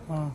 Okay.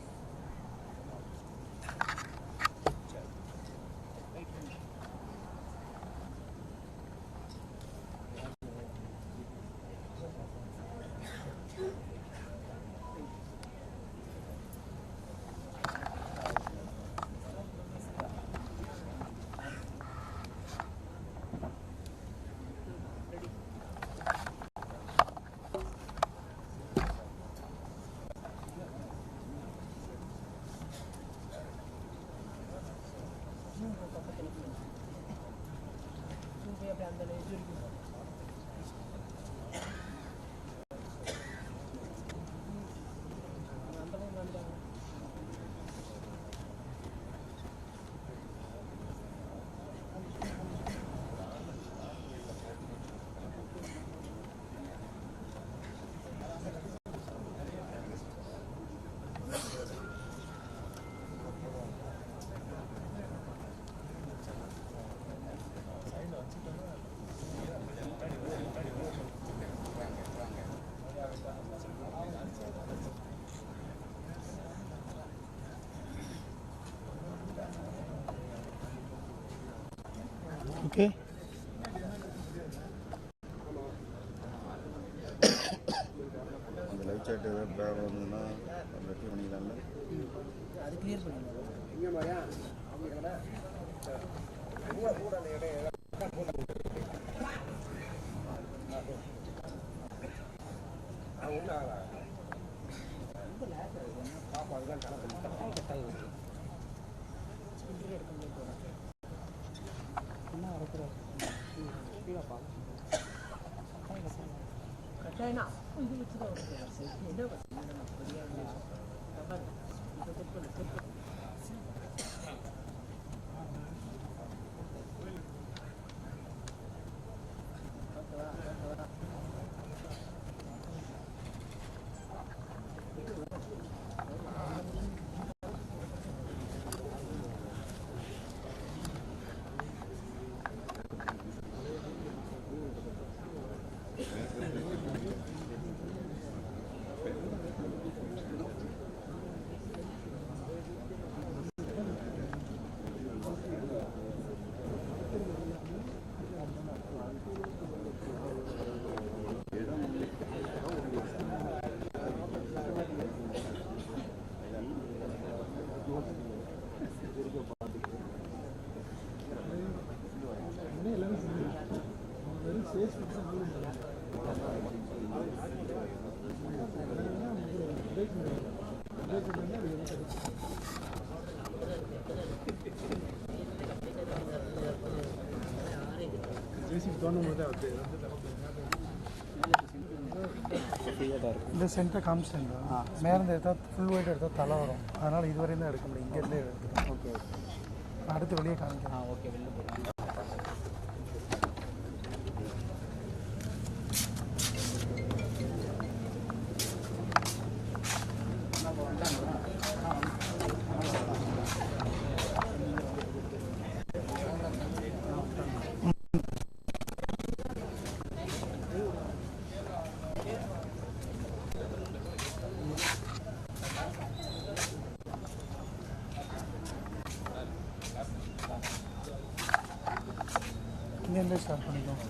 அந்த live chat ஏதாவது problem வந்ததுன்னா வெற்றி பண்ணிக்கலாம்ல. அது கிளியர் பண்ணிடலாம். இந்த சென்டர் காமிச்சிட்டேங்க. மேலே எடுத்தால் ஃபுல் ஒயிட் எடுத்தால் தலை வரும். அதனால் இதுவரையும் தான் எடுக்க முடியும். இங்கேருந்தே எடுத்துக்கலாம். Okay okay. அடுத்து வெளியே காமிக்கலாம். ஓகே வெளியே போயிடலாம். இங்கேருந்தே ஸ்டார்ட் பண்ணிக்கலாம்.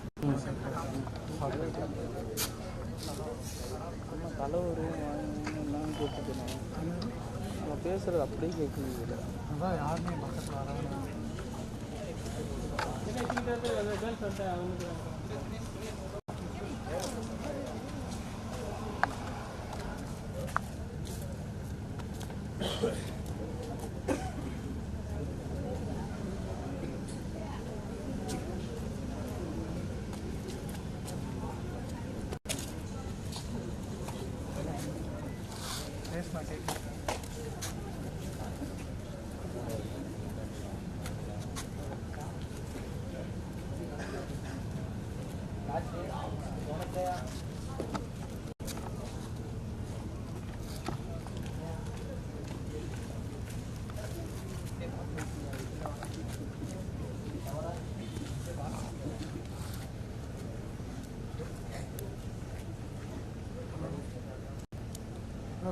தலைவரும் எல்லாம் கேட்டுக்கணும். நம்ம பேசுகிறது அப்படியே கேட்குது. அதான் யாருமே பக்கத்தில் வராங்க.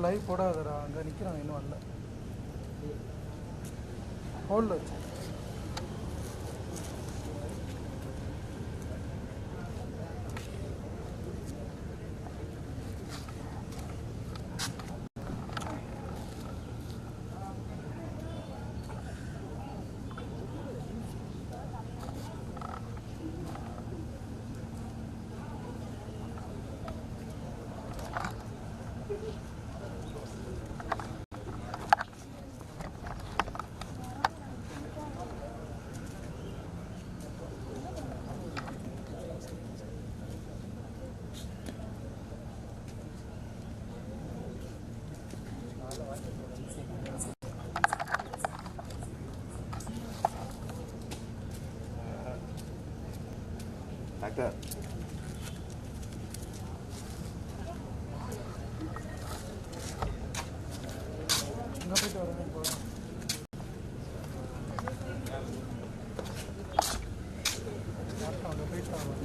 லைவ் போடாதடா, அங்கே நிற்கிறான் இன்னும் வரல. ஹோல்டில் வச்சு டாக்டர் எங்கே போயிட்டு வரேன் இப்போ. அங்கே போயிட்டு வரேன்.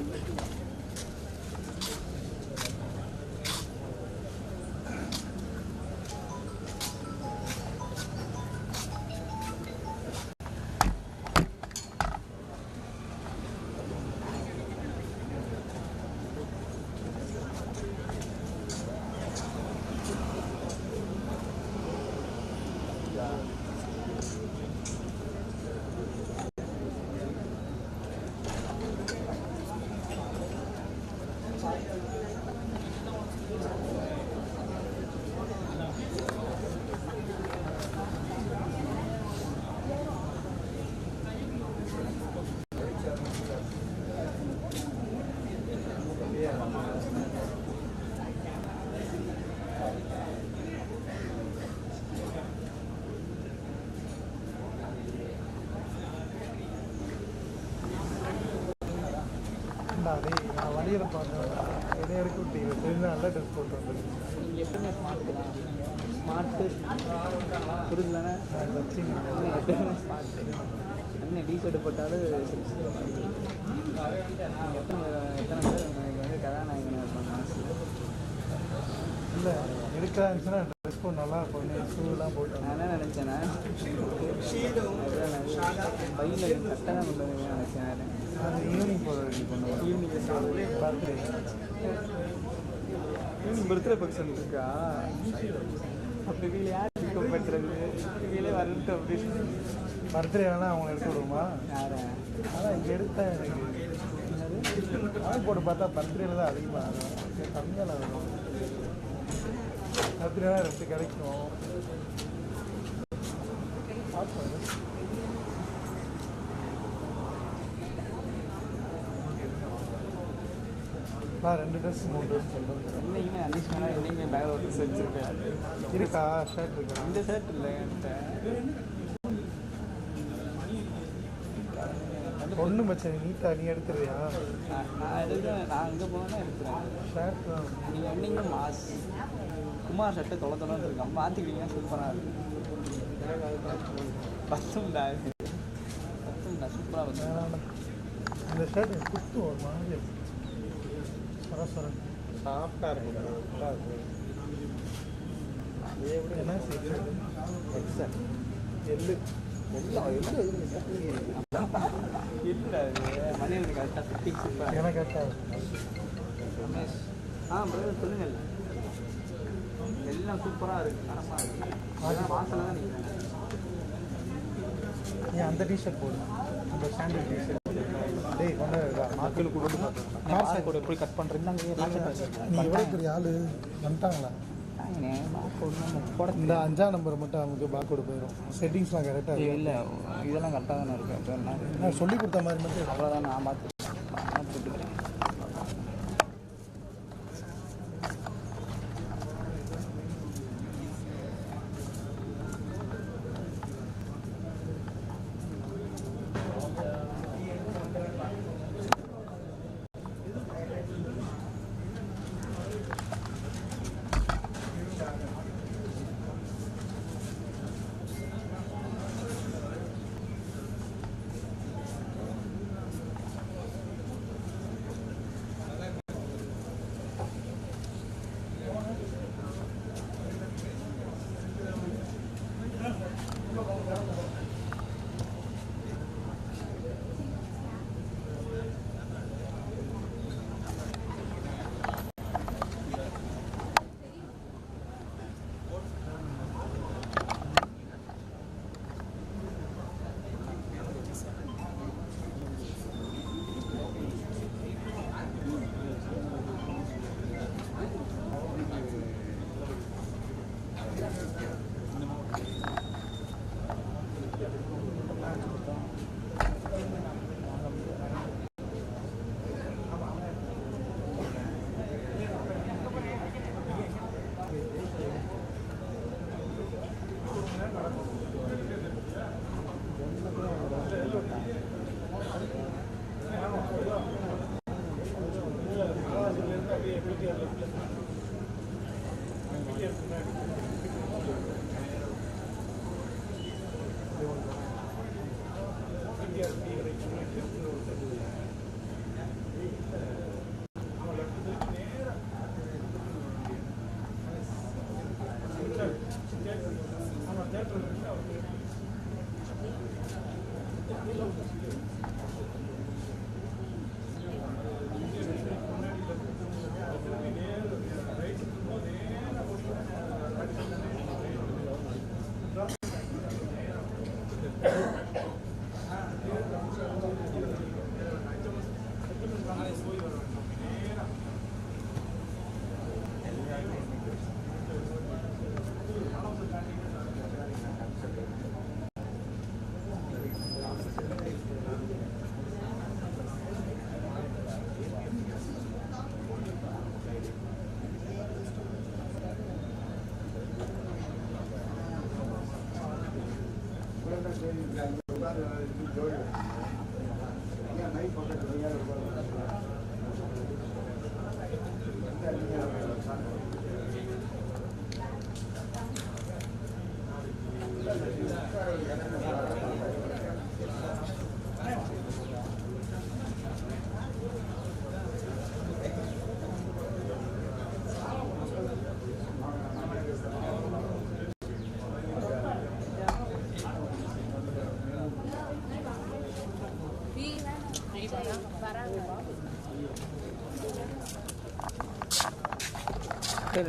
டேய் நான் வழியில் பார்த்தேன், இதை எடுக்க விட்டீங்க. தெரிஞ்ச நல்ல ட்ரெஸ் போட்டு வந்துருக்கு. எப்பவுமே ஸ்மார்ட்டு தான். ஸ்மார்ட்டு புரியுதுலண்ணே, வச்சிங்க எப்பவுமே ஸ்மார்ட்டு. என்ன டிஷர்ட்டு போட்டாலும் எத்தனை பேர் எனக்கு வந்து கதாநாயகனாக இருப்பாங்க. இல்லை எடுக்கிறா இருந்துச்சுன்னா ட்ரெஸ் போட்டு நல்லா இருக்கும். ஷூலாம் போட்டு நான் என்ன நினச்சேன்னா பையில் கரெக்டாக தான் கொண்டு வந்து நினச்சேன். அது ஈவினிங் போகிற ரெடி பண்ணுவேன். Evening birthday evening birthday function இருக்கா? அப்படி வீட்டில் யார் பிக்கப் பண்ணுறது? வீட்டிலே வரட்டு அப்படின்னு. பர்த்டே வேணால் அவங்க எடுத்து விடுமா? யாரை? ஆனால் இங்கே எடுத்தேன் எனக்கு அது போட்டு பார்த்தா பர்த்டேல தான் அதிகமாக ஆகும், கம்மியாக ஆகும். பர்த்டேனா 2 கிடைக்கும். நான் 2 ட்ரெஸ் 3 ட்ரெஸ் சொல்கிறேன். என்னைக்குமே அடிஷ்னலாக என்னைக்குமே பேக்கில் ஒரு ட்ரெஸ் வச்சுருப்பேன். இருக்கா? ஷர்ட் இருக்கா? இந்த ஷர்ட் இல்லை என்கிட்ட. ஒன்று மச்சான் நீட்டாக நீ எடுத்துறியா? நான் எடுக்கிறேன். நான் அங்கே போனேன்னா எடுக்கிறேன். ஷர்ட் தான் நீங்கள் என்னைக்குமே மாஸ். குமார் ஷர்ட்டு தொலைன்னு இருக்கான். மாற்றிக்கிட்டீங்கன்னா சூப்பராக இருக்கும். பத்தும்டா சூப்பராக இருக்கும். இந்த ஷர்ட் குத்து ஒரு மாதிரி சரசரன் சாஃப்டாக இருக்கும். என்ன செய்யுது? எக்ஸல் எள்ளு இல்லை மணியில் கரெக்டாக ஃபிட்டிங் சூப்பராக. எனக்கு கரெக்டாக ரமேஷ் பிரதர் சொல்லுங்கள். எல்லாம் சூப்பராக இருக்குது. தரமாக இருக்குது. அதெல்லாம் வாசலில் தான் நிற்கிறேன். நீ அந்த டிஷர்ட் போடு, அந்த சாண்டில் டிஷர்ட். டேய் கொண்டு மக்கள் கூட காசை கூட எப்படி கட் பண்ணுறீங்க? நீ எவ்வளோ பெரிய ஆள் வந்துட்டாங்களா? இந்த 5ஆம் நம்பர் மட்டும் அவங்களுக்கு பாக்கோடு போயிடும். செட்டிங்ஸ்லாம் கரெக்டாக இல்லை இதெல்லாம் கரெக்டாக தானே இருக்குது. நான் சொல்லி கொடுத்த மாதிரி மட்டும் அவ்வளோதான். நான் பார்த்துக்கிறேன்.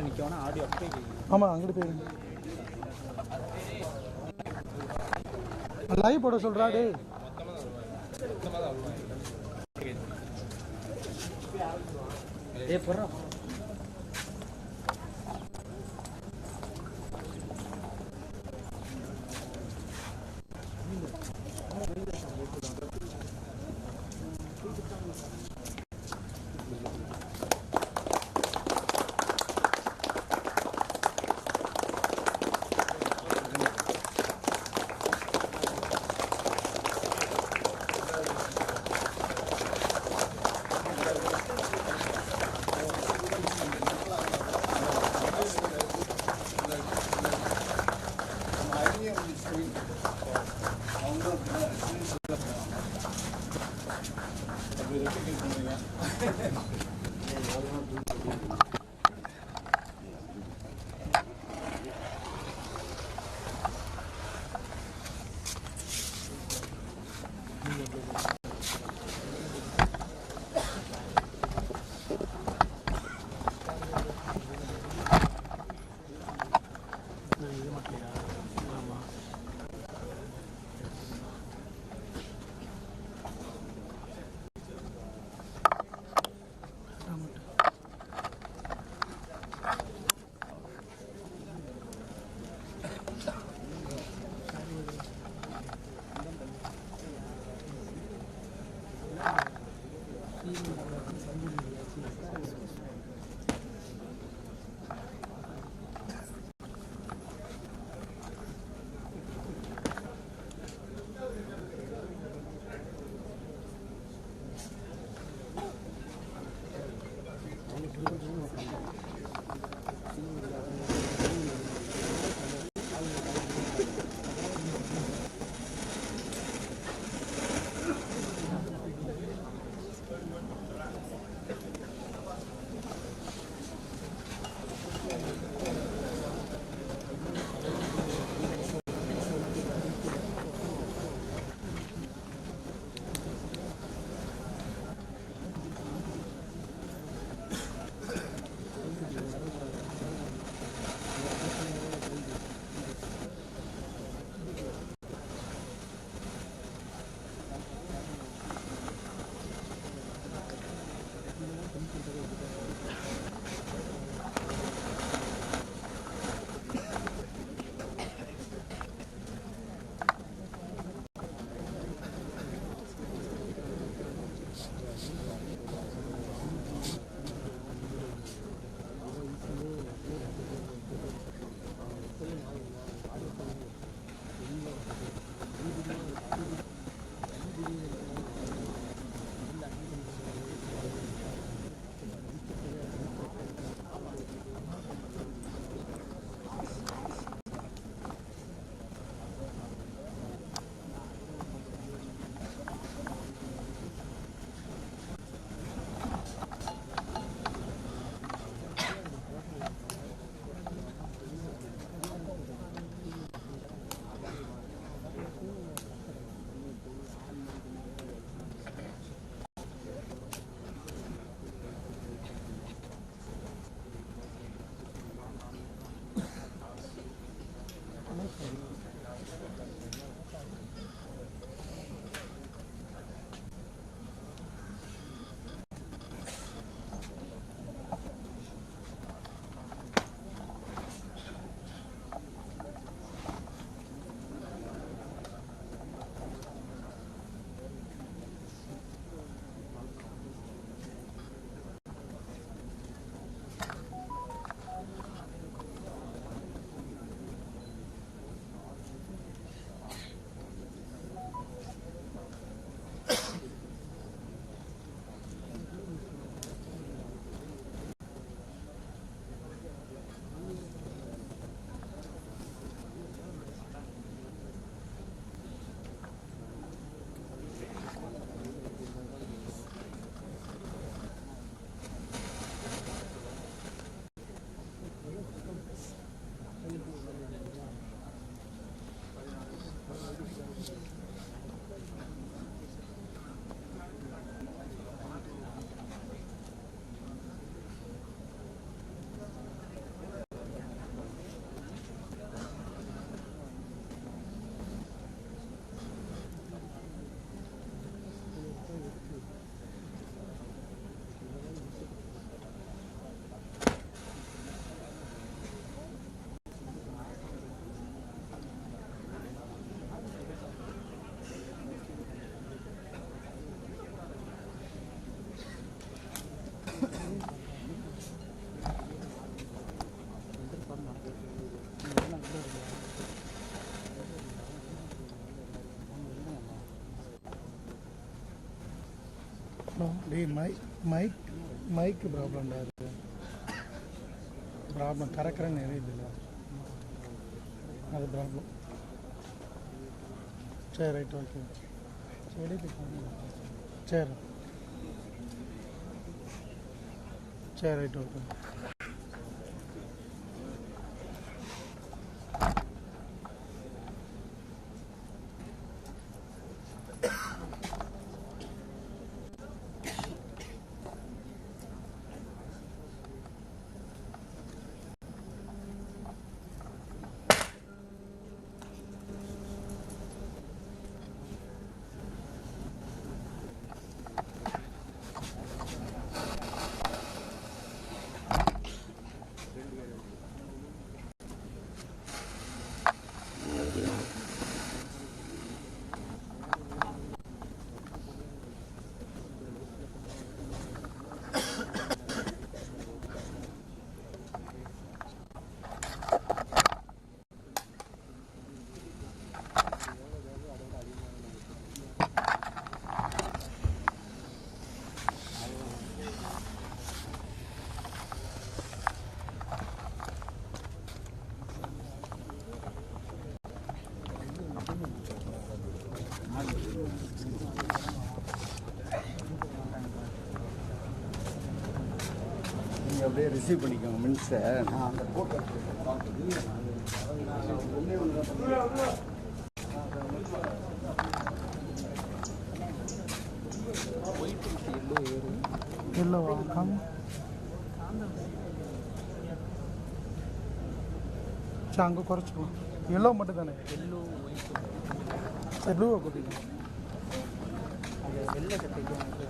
நிற்கவனா ஆடியோ அப்படியே ஆமாம் அங்கிட்டு போயிருங்க லைவ் போட சொல்கிறா டே போடுறா டேய் மைக் ப்ராப்ளம்டா அது ப்ராப்ளம் கரெக்டாக நிறையுதுல்ல அது ப்ராப்ளம் சரி ரைட் ஓகே சரி சரி சரி ரைட் ஓகே அப்படியே ரிசீவ் பண்ணிக்கோங்க மின்ஸை நான் அந்த போட்டோ எல்லோ கம் சரி அங்கே குறைச்சிக்கலாம் எல்லோ மட்டும் தானே சரி ப்ளூவை கூட்டிக்கலாம் அது வெள்ளை சட்டைக்கு வந்து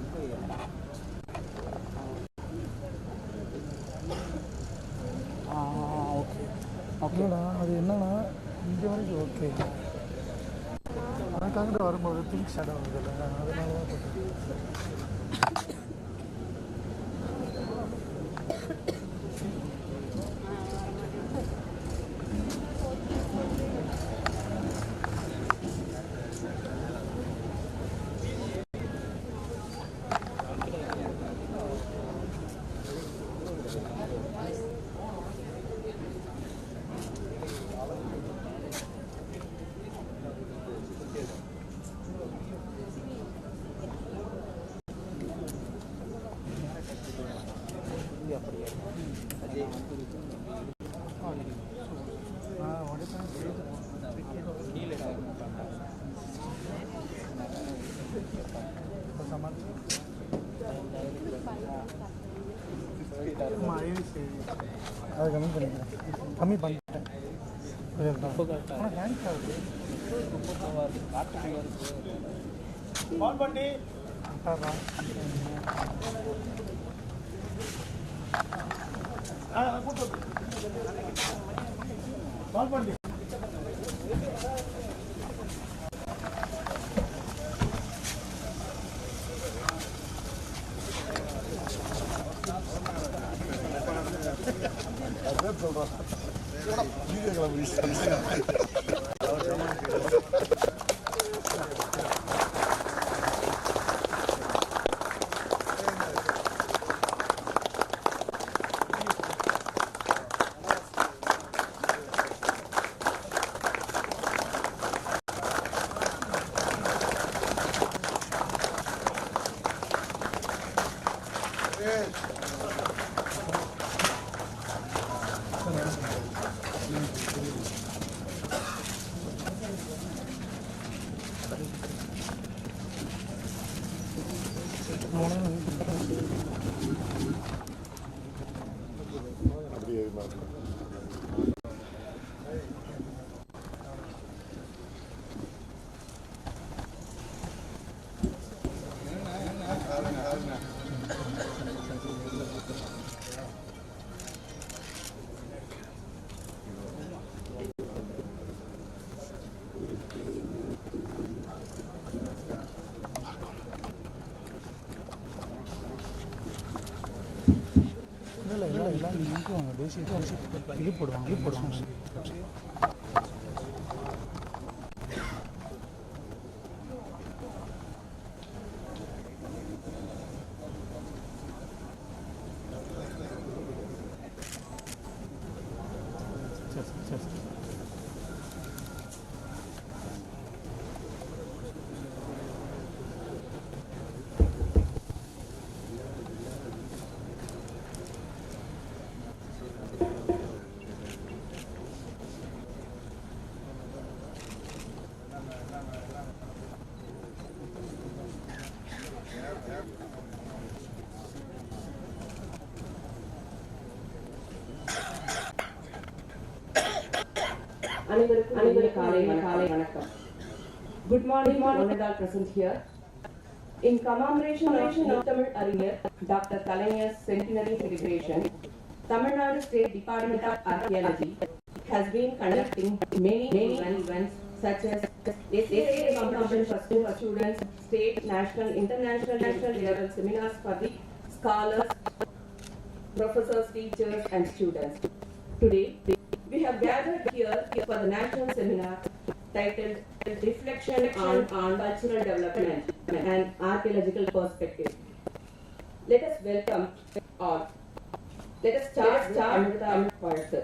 ஓகே ஓகேடா அது என்னன்னா இங்கே வரைக்கும் ஓகே அதுக்காக வரும்போது பிங்க் ஷேடோ வருது இல்லை அதனால தான் அது கம்மி பண்ணிக்கிறேன் கம்மி பண்ணிட்டேன் ஆனால் ஹேங்க் ஆகுது கால் பண்ணி கால் பண்ணி இது போடுவாங்க சரி சரி. Good morning, all present here. In commemoration of Muthamizh Arignar Kalaignar Centenary celebration, Tamilnadu State Department of Archaeology has been conducting many events such as essay competition for students, state, national, international level seminars for the scholars, professors, teachers, and students. Today, we have gathered here for the national seminar titled Reflection on Cultural Development and Archaeological Perspective. Let us welcome all. Let us start with Amrita.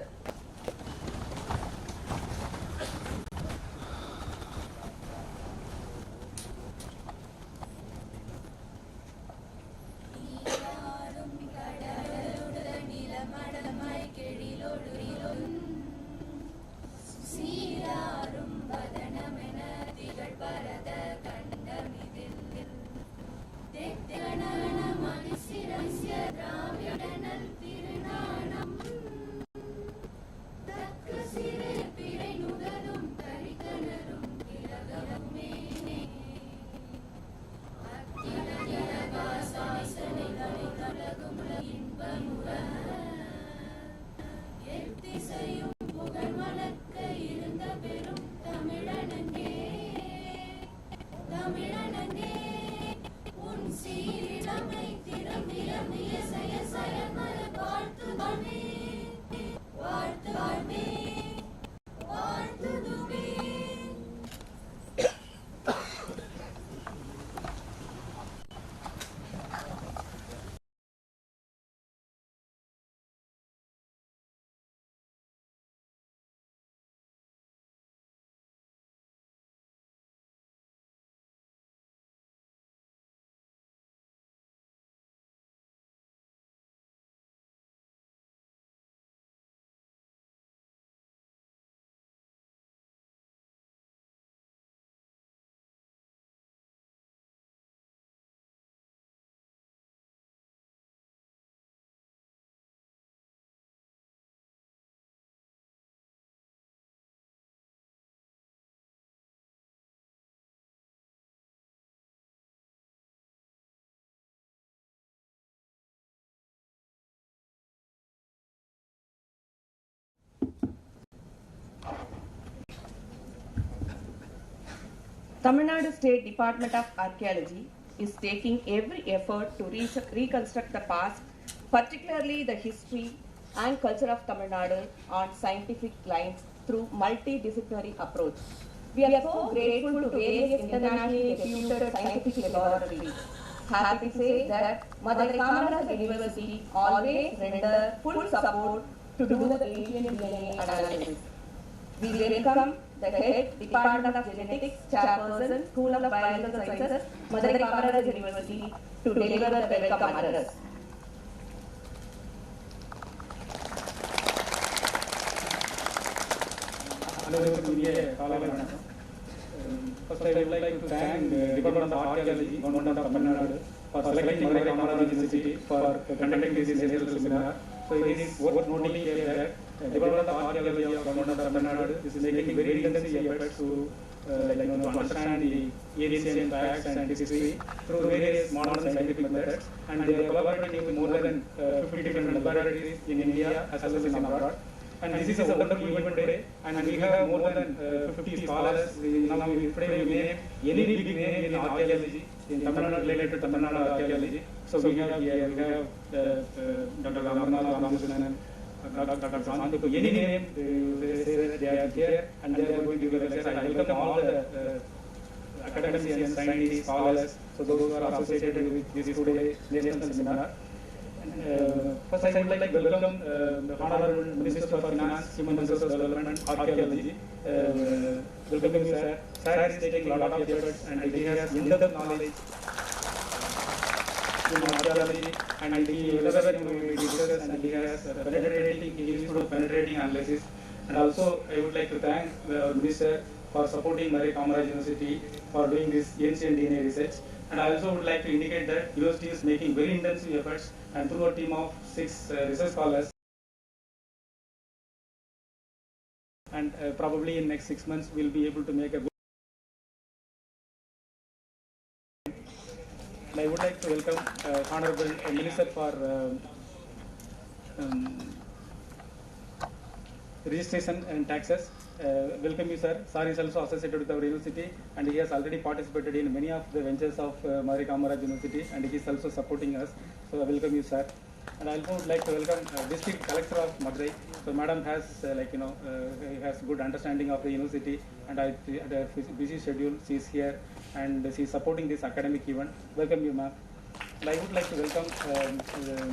Tamilnadu State Department of Archaeology is taking every effort to reconstruct the past, particularly the history and culture of Tamil Nadu on scientific lines through multidisciplinary approach. We are so grateful to various internationally reputed scientific laboratories. Happy to say that Madurai Kamaraj University always render full support to do the ancient DNA analysis. We welcome the head Department of Genetics, Chairperson, School of Biological Sciences, Madurai Kamaraj University to deliver the welcome address. First, I would like to thank the Department of Archaeology, Government of Tamil Nadu, for selecting Madurai Kamaraj University for conducting this national seminar. So it is worth noting here that the Department of Archaeology of Government of Tamil Nadu is making very intensive efforts to to understand the ancient facts and history through various modern scientific methods, and they are collaborating with more than 50 different laboratories in India as well as in abroad. And this is a wonderful event today, and we have more than 50 scholars. Now today we name any big name in archaeology, in Tamil Nadu, related to Tamil Nadu archaeology. So we have Dr. Ramanathan Ramakrishnan and Dr. Shanti. Any name, they are here and they are going to give a lecture. I welcome all the academicians, scientists, scholars, so those who are associated with this today national seminar. First, I would like to welcome the Honorable Minister for Finance, Human Resources Development and Archaeology. Welcome you, sir. Sir is taking a lot of efforts and he has in-depth knowledge in archaeology, and he discusses and he has penetrating analysis. And also, I would like to thank the Minister for supporting Kamaraj University for doing this ancient DNA research. And I also would like to indicate that university is making very intensive efforts, and through a team of 6 research scholars, and probably in next 6 months we'll be able to make a good. And I would like to welcome Honorable Minister for Registration and Taxes. Welcome you, sir. Sir is also associated with our university, and he has already participated in many of the ventures of Kamaraj University, and he is also supporting us. So welcome you, sir. And I also would like to welcome District Collector of Madurai. So Madam has has good understanding of the university, and at a busy schedule she is here and she is supporting this academic event. Welcome you, ma'am. And I would like to welcome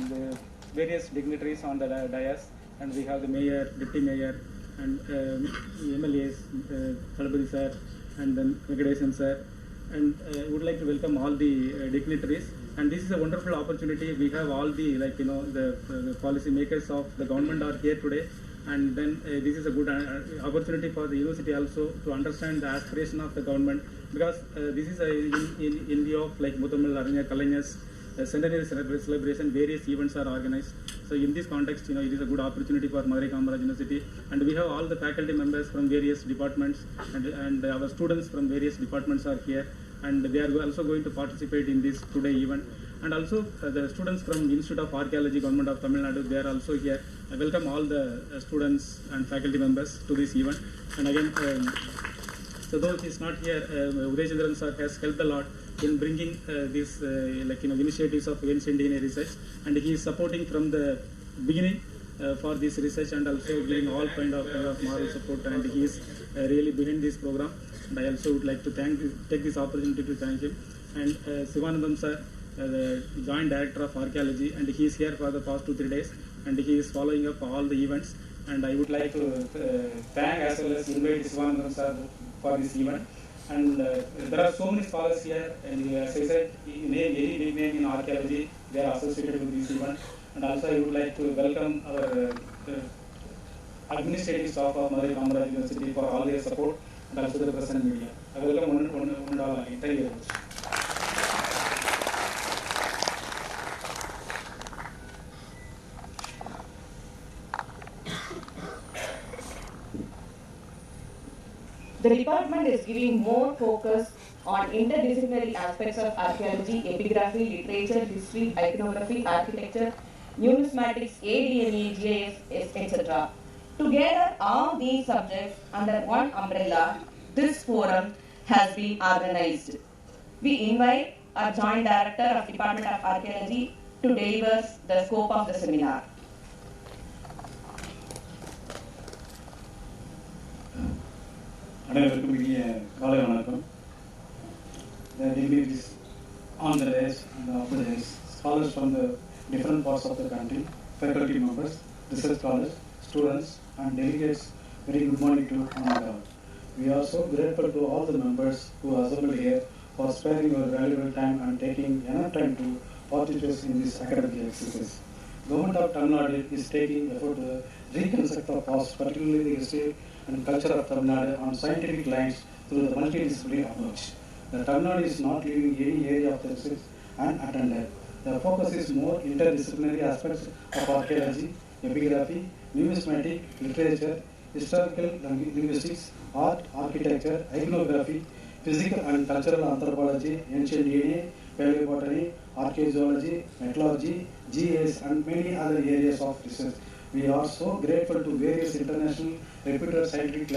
the various dignitaries on the dais, and we have the mayor, deputy mayor, and MLAs, Talabadi sir, and then Venkatesan sir, and would like to welcome all the dignitaries. And this is a wonderful opportunity. We have all the the policy makers of the government are here today, and then this is a good opportunity for the university also to understand the aspiration of the government, because this is in view of Muthamizh Arignar Kalaignar Centenary celebration. Various events are organized. So in this context, it is a good opportunity for Kamaraj University, and we have all the faculty members from various departments, and our students from various departments are here, and they are also going to participate in this today event. And also the students from the Institute of Archaeology, Government of Tamilnadu, they are also here. I welcome all the students and faculty members to this event. And again, so though he is not here, Jayendra sir has helped a lot in bringing these initiatives of ancient DNA research, and he is supporting from the beginning for this research, and also giving all kind of moral support, and he is really behind this program. And I also would like to take this opportunity to thank him. And Sivanandam sir, the Joint Director of Archaeology, and he is here for the past 2-3 days, and he is following up all the events. And I would like to thank as well as invite Sivanandam sir for this event. And there are so many scholars here, and as I said, any big name in archaeology, they are associated with this event. And also I would like to welcome our administrative staff of Kamaraj University for all their support, and also the press and media. I welcome one all. Thank you very much. The department is giving more focus on interdisciplinary aspects of archaeology, epigraphy, literature, history, iconography, architecture, numismatics, ADME, GIS, etc. To gather all these subjects under one umbrella, this forum has been organized. We invite our Joint Director of Department of Archaeology to deliver the scope of the seminar. அனைவருக்கும் இனிய காலை வணக்கம். The dignitaries on the days and off the days, scholars from the different parts of the country, faculty members, research scholars, students, and delegates, very good morning to all. We are so grateful to all the members who are assembled here for sparing your valuable time and taking enough time to participate in this academic exercise. Government of Tamilnadu is taking effort to reconstruct the past, particularly the history and culture of Tamil Nadu on scientific lines through the multidisciplinary approach. The Tamil Nadu is not leaving any area of the research unattended. The focus is more interdisciplinary aspects of archaeology, epigraphy, numismatic, literature, historical linguistics, art, architecture, iconography, physical and cultural anthropology, ancient DNA, paleobotany, archaeology, metallurgy, GIS, and many other areas of research. We are so grateful to various international reputed scientific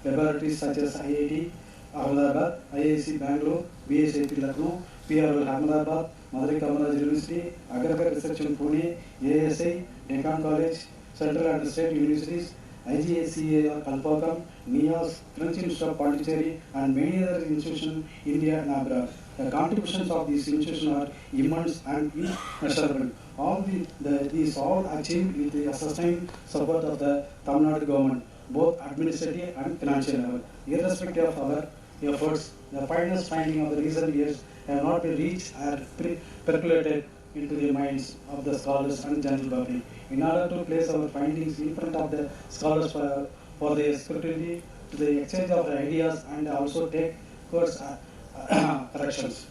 laboratories such as IIT Ahmedabad, IIC Bangalore, BSIT Lucknow, PRL Ahmedabad, Madurai Kamaraj University, Agarkar Research in Pune, ASI, Deccan College, Central and State Universities, IGSCA Kalpakam, NIAS, French Institute of Pondicherry, and many other institutions in India and abroad. The contributions of these institutions are immense and immeasurable. These all achieved with the sustained support of the Tamil Nadu government, both administrative and financial level. Irrespective of our efforts, the finest finding of the recent years have not been reached or percolated into the minds of the scholars and general public. In order to place our findings in front of the scholars for their scrutiny, to the exchange of ideas and also take course corrections.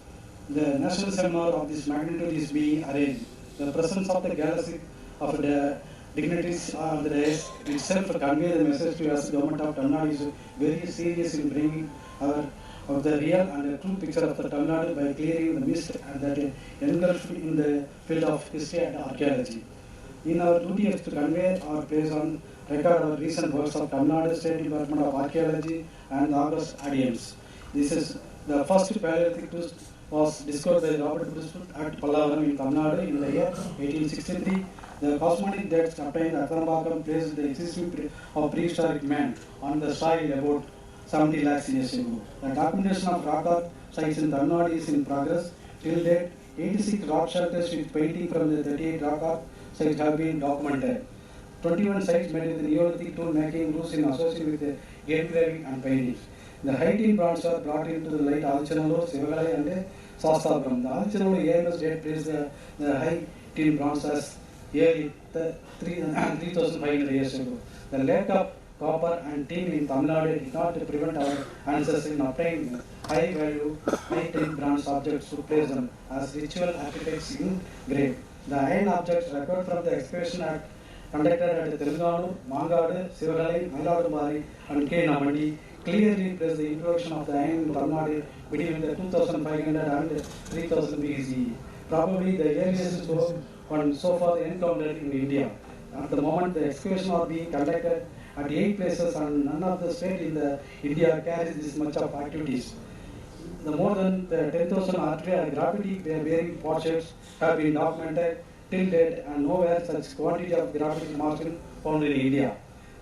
The national seminar of this magnitude is being arranged. The presence of the galaxy of the dignitaries of the day itself convey the message to us. Government of Tamil Nadu is very serious in bringing of the real and the true picture of the Tamil Nadu by clearing the mist that engulfed in the field of history and archaeology. In our duty is to convey or place on record our recent works of Tamil Nadu State Department of Archaeology and the August audience. This is the first Palaeolithic tools was discovered by Robert at Palar in Tamil Nadu in the year 1863. The cosmetic dates obtained at Athanambakam placed the existence of prehistoric man on the soil about 70 lakhs years ago. The documentation of rock art sites in Tamil Nadu is in progress. Till date, 86 rock shelters with painting from the 38 rock art sites have been documented. 21 sites made with Neolithic tool making rules in association with engraving and paintings. The high-tin bronze are brought into the light Adichanallur, Sivagalai and Sasthabram. The Adichanallur AMS date placed the high-tin bronze as yearly 3,500 years ago. The lack of copper and tin in Tamil Nadu did not prevent our ancestors in obtaining high-value high-tin bronze objects to place them as ritual artifacts in grave. The iron objects recovered from the excavation conducted at Telangana, Mangadu, Sivagalai, Mailadumari and K. Namandi clearly place the introduction of the iron in Tamil Nadu between the 2500 and 3000 BCE. Probably the earliest one so far encountered in India. At the moment, the excavation are being conducted at 8 places and none of the state in the India carries this much of activities. The more than 10,000 artery and gravity bearing potsherds have been documented till date and nowhere such quantity of gravity marking found in India.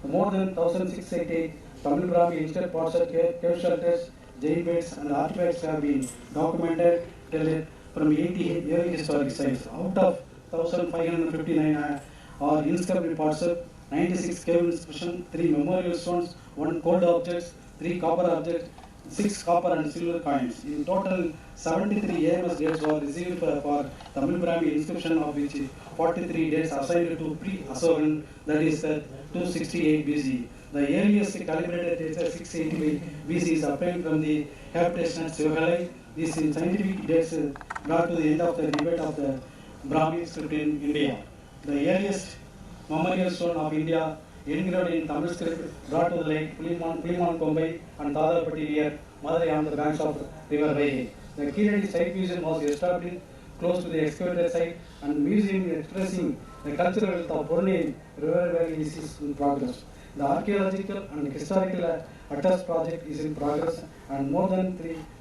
More than 1,688 Tamil Brahmi instant potsherd cave shelters, jail beds and artifacts have been documented till date from 80 early historic sites. Out of 1,559 are inscribed potsherd, 96 cave inscription, 3 memorial stones, 1 gold objects, 3 copper objects, 6 copper and silver coins. In total, 73 AMS dates were received for Tamil Brahmi inscription, of which 43 dates assigned to pre-Asokan, that is 268 BC. The earliest calibrated data 688 BC is obtained from the habitation at Sivagalai. This in scientific dates brought to the end of the debate of the Brahmi script in India. The earliest memorial stone of India engraved in Tamil script brought to the lake Puliman Kombai and Tadapati near Madurai on the banks of river Vaigai. The Kiradi site museum was established close to the excavated site and museum expressing the cultural wealth of Purni river valley is in progress. The archaeological and historical atlas project is in progress and more than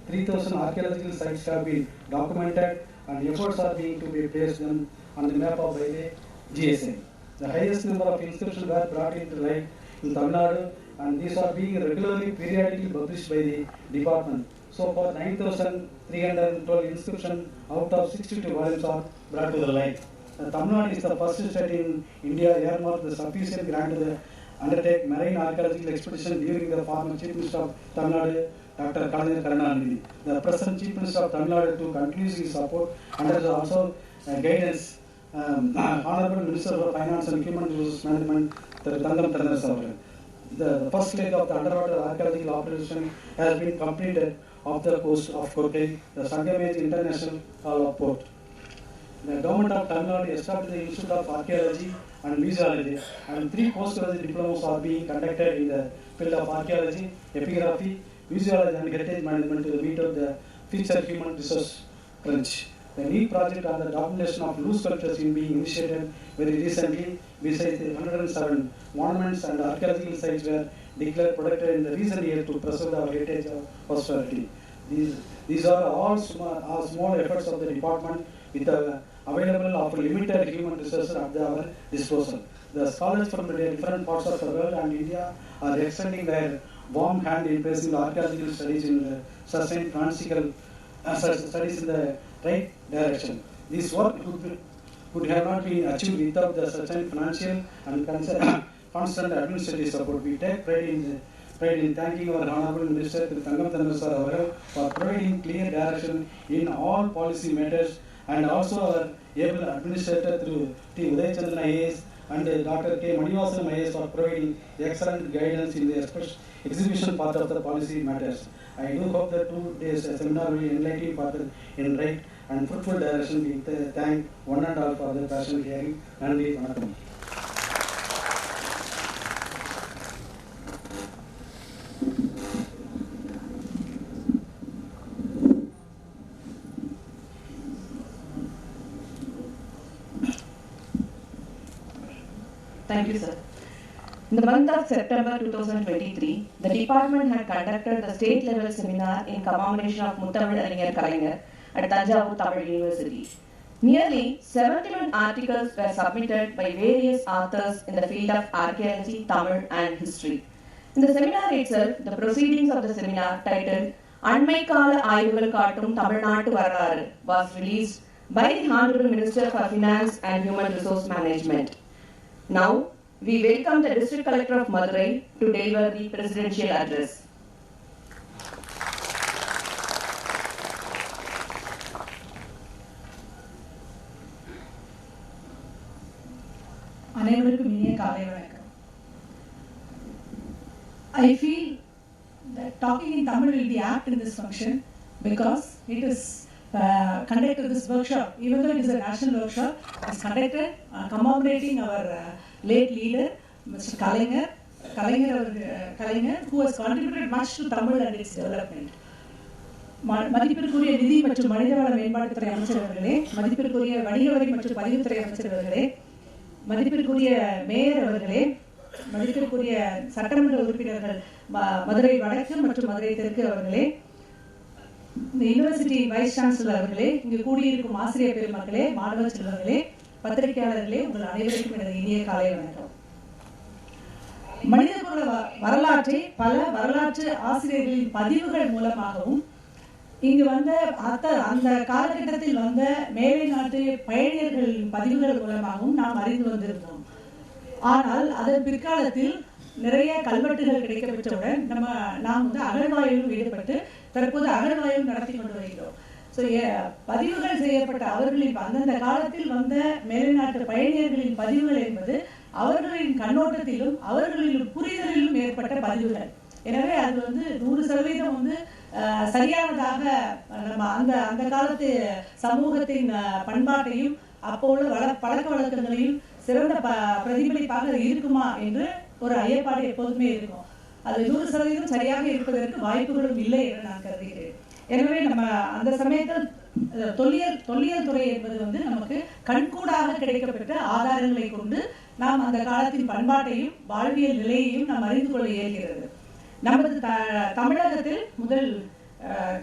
3,000 archaeological sites have been documented and efforts are being to be placed on the map of by the GSA. The highest number of inscriptions were brought into light in Tamil Nadu and these are being regularly periodically published by the department. So far 9,312 inscriptions out of 62 volumes are brought to the light. Tamil Nadu is the first state in India earmarked the sufficient grant to undertake marine archaeological expedition during the former Chief Minister of Tamil Nadu, Dr. Jayendra Joglekar. The present Chief Minister of Tamil Nadu to continue his support under the also guidance Honorable Minister of Finance and Human Resources Management, the first leg of the underwater archaeological operation has been completed off the coast of Kotte, the Sangamage International Port. The government of Tamil Nadu established the Institute of Archaeology and Museology, and 3 postgraduate diplomas are being conducted in the field of archaeology, epigraphy, museology and heritage management to meet up the future human resource crunch. The new project on the documentation of loose sculptures is being initiated very recently. Besides the 107 monuments and archaeological sites were declared protected in the recent year to preserve our heritage of posterity. These are all small efforts of the department with the available of limited human resources at our disposal. The scholars from the different parts of the world and India are extending their warm hand in placing the archaeological studies in the sustained practical studies in the right direction. This work would have not been achieved without the sustained financial and constant administrative support. We take pride in thanking our Honorable Minister Thangamthandu Sir for providing clear direction in all policy matters, and also our able administrator through T. Udayachandran IAS and Dr. K. Manivasan IAS for providing excellent guidance in the exhibition part of the policy matters. I do hope that 2 days seminar will enlighten further in right and fruitful direction. We thank one and all for the passionate hearing. Nandri Vanakkam. Thank you, sir. In the month of September 2023, the department had conducted the state-level seminar in commemoration of Muthamizh Arignar Kalaignar at Tanjavur Tamil University. Nearly 71 articles were submitted by various authors in the field of archaeology, Tamil and history. In the seminar itself, the proceedings of the seminar titled Anmaikala Aayugal Kaattum Tamilnadu Varalaru was released by the Honorable Minister for Finance and Human Resource Management. Now, we welcome the District Collector of Madurai to deliver the presidential address. I feel that talking in Tamil will be apt in this function because it is conducted this workshop, even though it is a national workshop, is conducted commemorating our late leader, Mr. Kalaignar, who has contributed much to Tamil and its development. மதிப்பிற்குரிய நிதி மற்றும் மனிதவள மேம்பாட்டுத்துறை அமைச்சர் அவர்களே, மதிப்பிற்குரிய வணிக வரி மற்றும் பதிவுத்துறை அமைச்சர் அவர்களே, மதிப்பிற்குரிய மேயர் அவர்களே, மதிப்பிற்குரிய சட்டமன்ற உறுப்பினர்கள் மதுரை வடக்கு மற்றும் மதுரை தெற்கு அவர்களே, இந்த யூனிவர்சிட்டி வைஸ் சான்சலர் அவர்களே, இங்கு கூடியிருக்கும் ஆசிரியர் பெருமக்களே, மாணவ செல்வர்களே, பத்திரிகையாளர்களே, உங்கள் அனைவருக்கும் எனது இனிய காலை வணக்கம். மனிதகுல வரலாற்றை பல வரலாற்று ஆசிரியர்களின் பதிவுகள் மூலமாகவும் இங்கு வந்த அந்த காலகட்டத்தில் வந்த மேலை நாட்டு பயணியர்களின் பதிவுகள் மூலமாகவும் நாம் அறிந்து வந்திருந்தோம். ஆனால் அதன் பிற்காலத்தில் நிறைய கல்வெட்டுகள் கிடைக்கப்பெற்றவுடன் நாம் வந்து அகழ்வாய்விலும் ஈடுபட்டு தற்போது அகழ்வாய்வு நடத்தி கொண்டு வருகிறோம். ஸோ பதிவுகள் செய்யப்பட்ட அவர்களின் அந்தந்த காலத்தில் வந்த மேலை நாட்டு பயணியர்களின் பதிவுகள் என்பது அவர்களின் கண்ணோட்டத்திலும் அவர்களின் புரிதலிலும் ஏற்பட்ட பதிவுகள். எனவே அது வந்து 100% வந்து சரியானதாக நம்ம அந்த காலத்து சமூகத்தின் பண்பாட்டையும் அப்போ உள்ள பழக்க வழக்கங்களையும் சிறந்த பிரதிபலிப்பாக இருக்குமா என்று ஒரு ஐயப்பாடு எப்போதுமே இருக்கும். அது 100% சரியாக இருப்பதற்கு வாய்ப்புகளும் இல்லை என்று நான் கருதுகிறேன். எனவே நம்ம அந்த சமயத்தில் தொல்லியல் துறை என்பது வந்து நமக்கு கண்கூடாக கிடைக்கப்பட்ட ஆதாரங்களை கொண்டு நாம் அந்த காலத்தின் பண்பாட்டையும் வாழ்வியல் நிலையையும் நாம் அறிந்து கொள்ள இயல்கிறது. நமது தமிழகத்தில் முதல்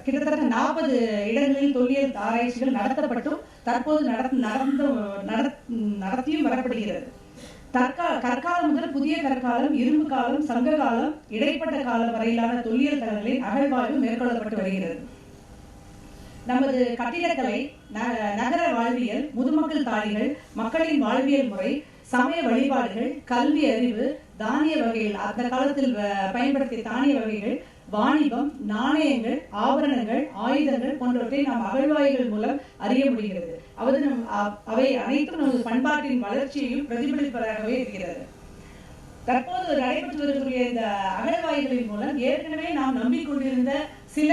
கிட்டத்தட்ட 40 இடங்களில் தொல்லியல் ஆராய்ச்சிகள் நடத்தப்பட்டும் தற்போது நடத்தியும் வரப்படுகிறது. கற்காலம் முதல் புதிய கற்காலம், இரும்பு காலம், சங்க காலம், இடைப்பட்ட காலம் வரையிலான தொல்லியல் தளங்களில் அகழ்வாய்வு மேற்கொள்ளப்பட்டு வருகிறது. நமது கட்டிடக்கலை, நகர வாழ்வியல், முதுமக்கள் தாழிகள், மக்களின் வாழ்வியல் முறை, சமய வழிபாடுகள், கல்வி அறிவு, தானிய வகைகள், அந்த காலத்தில் பயன்படுத்திய தானிய வகைகள், வாணிபம், நாணயங்கள், ஆபரணங்கள், ஆயுதங்கள் போன்றவற்றை நாம் அகழ்வாய்வுகள் மூலம் அறிய முடிகிறது. அவை அனைத்தும் நமது பண்பாட்டின் வளர்ச்சியையும் பிரதிபலிப்பதாகவே இருக்கிறது. தற்போது நடைபெற்று வரக்கூடிய இந்த அகழ்வாய்வுகளின் மூலம் ஏற்கனவே நாம் நம்பிக்கொண்டிருந்த சில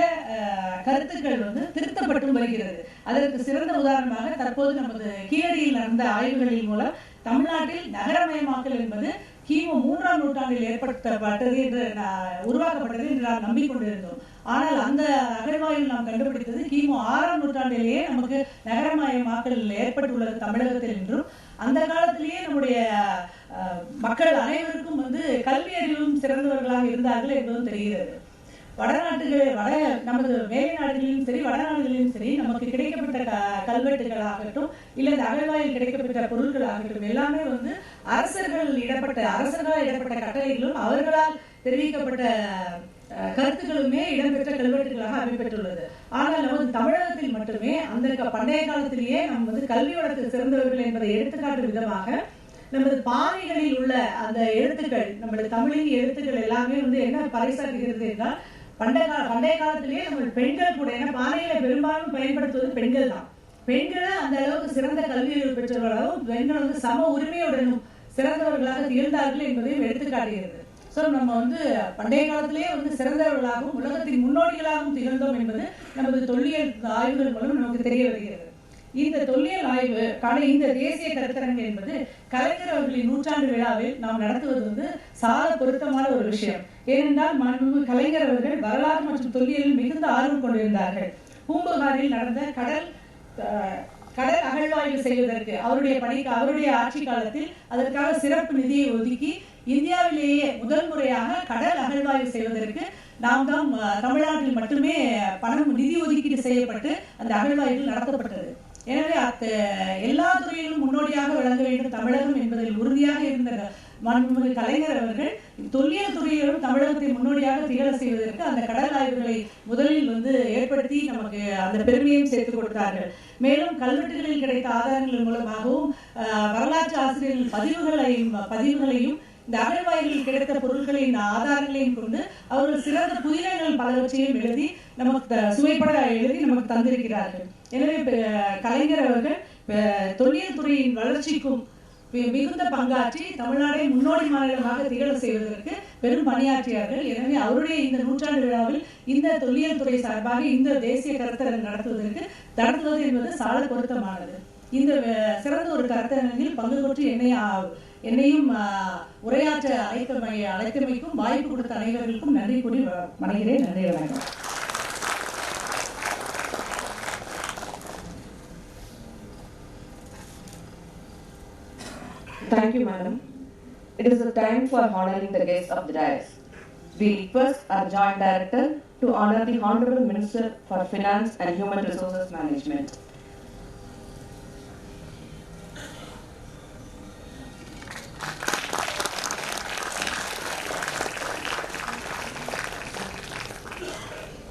கருத்துக்கள் வந்து திருத்தப்பட்டு வருகிறது. அதற்கு சிறந்த உதாரணமாக தற்போது நமது கீழடியில் நடந்த ஆய்வுகளின் மூலம் தமிழ்நாட்டில் நகரமயமாக்கல் என்பது கிமு 3ஆம் நூற்றாண்டில் ஏற்படுத்தப்பட்டது என்று உருவாக்கப்பட்டது என்று நாம் நம்பிக்கொண்டிருந்தோம். ஆனால் அந்த அகழ்வாய்வில் நாம் கண்டுபிடித்தது கிமு 6ஆம் நூற்றாண்டிலேயே நமக்கு நகரமயமாக்கல் ஏற்பட்டுள்ளது தமிழகத்தில் என்றும், அந்த காலத்திலேயே நம்முடைய மக்கள் அனைவருக்கும் வந்து கல்வி அறிவும் சிறந்தவர்களாக இருந்தார்கள் என்பதும் தெரிகிறது. நமது மேலை நாடுகளிலும் சரி வடநாடுகளிலும் சரி நமக்கு கிடைக்கப்பட்ட கல்வெட்டுகளாகட்டும் இல்லை இந்த அகழ்வாயில் கிடைக்கப்பட்ட பொருட்களாகட்டும் எல்லாமே வந்து அரசர்களால் இடப்பட்ட கட்டளைகளும் அவர்களால் தெரிவிக்கப்பட்ட கருத்துக்களுமே இடம்பெற்ற கல்வெட்டுகளாக அமைப்பெற்றுள்ளது. ஆனால் நமது தமிழகத்தில் மட்டுமே அந்த பண்டைய காலத்திலேயே நம்ம கல்வி வளத்தில் சிறந்தவர்கள் என்பதை எடுத்துக்காட்டும் விதமாக நமது பானைகளில் உள்ள அந்த எழுத்துக்கள், நம்மளது தமிழின் எழுத்துக்கள் எல்லாமே என்ன பறைசாற்றுகிறது என்றால் பண்டைய காலத்திலேயே நம்ம பெண்கள் கூட, ஏன்னா பானைகளை பெரும்பாலும் பயன்படுத்துவது பெண்கள் தான். பெண்களை அந்த அளவுக்கு சிறந்த கல்வியை பெற்றவர்களாகவும் பெண்கள் சம உரிமையுடனும் சிறந்தவர்களாக திகழ்ந்தார்கள் என்பதையும் எடுத்துக்காட்டுகிறது. ஸோ நம்ம பண்டைய காலத்திலேயே சிறந்தவர்களாகவும் உலகத்தின் முன்னோடிகளாகவும் திகழ்ந்தோம் என்பது நமது தொல்லியல் ஆய்வுகள் மூலம் நமக்கு தெரிய வருகிறது. இந்த தொல்லியல் ஆய்வுக்கான இந்த தேசிய கருத்தரங்கு என்பது கலைஞர் அவர்களின் நூற்றாண்டு விழாவில் நாம் நடத்துவது சால பொருத்தமான ஒரு விஷயம். ஏனென்றால் கலைஞர் அவர்கள் வரலாறு மற்றும் தொல்லியலில் மிகுந்த ஆர்வம் கொண்டிருந்தார்கள். பூம்புகாரில் நடந்த கடல் அகழ்வாய்வு செய்வதற்கு அவருடைய பணிக்கு அவருடைய ஆட்சி காலத்தில் அதற்காக சிறப்பு நிதியை ஒதுக்கி இந்தியாவிலேயே முதல் முறையாக கடல் அகழ்வாய்வு செய்வதற்கு நாம் தான் தமிழ்நாட்டில் மட்டுமே பணம் நிதி ஒதுக்கீடு செய்யப்பட்டு அந்த அகழ்வாய்வுகள் நடத்தப்பட்டது. எனவே எல்லா துறையிலும் முன்னோடியாக விளங்க வேண்டும் தமிழகம் என்பதில் உறுதியாக இருந்த மாண்புமிகு கலைஞர் அவர்கள் தொல்லியல் துறையிலும் தமிழகத்தை முன்னோடியாக திகழ செய்வதற்கு அந்த கடல் ஆய்வுகளை முதலில் ஏற்படுத்தி நமக்கு அந்த பெருமையும் சேர்த்துக் கொடுத்தார்கள். மேலும் கல்வெட்டுகளில் கிடைத்த ஆதாரங்கள் மூலமாகவும் வரலாற்று ஆசிரியர்கள் பதிவுகளையும் இந்த அகழ்வாய்களில் கிடைத்த பொருட்களின் ஆதாரங்களையும் கொண்டு அவர்கள் சிறந்த புதினங்கள் பலவற்றையும் எழுதி நமக்கு சுவைப்பட எழுதி நமக்கு தந்திருக்கிறார்கள். எனவே கலைஞர் அவர்கள் தொல்லியல் துறையின் வளர்ச்சிக்கும் மிகுந்த பங்காற்றி தமிழ்நாடை முன்னோடி மாநிலமாக திகழ செய்வதற்கு பெரும் பணியாற்றியார்கள். எனவே அவருடைய இந்த நூற்றாண்டு விழாவில் இந்த தொல்லியல் துறை சார்பாக இந்த தேசிய கருத்தரங்கு நடத்துவது என்பது சால பொருத்தமானது. இந்த சிறந்த ஒரு கருத்தரங்கில் பங்கு கொண்டு என்னையும் உரையாற்ற அழைத்தமைக்கும் வாய்ப்பு கொடுத்த அனைவருக்கும் நன்றி கூறி வணங்குகிறேன். நன்றி, வணக்கம். Thank you, madam. It is the time for honoring the guests of the dais. We request our Joint Director to honor the Honorable Minister for Finance and Human Resources Management.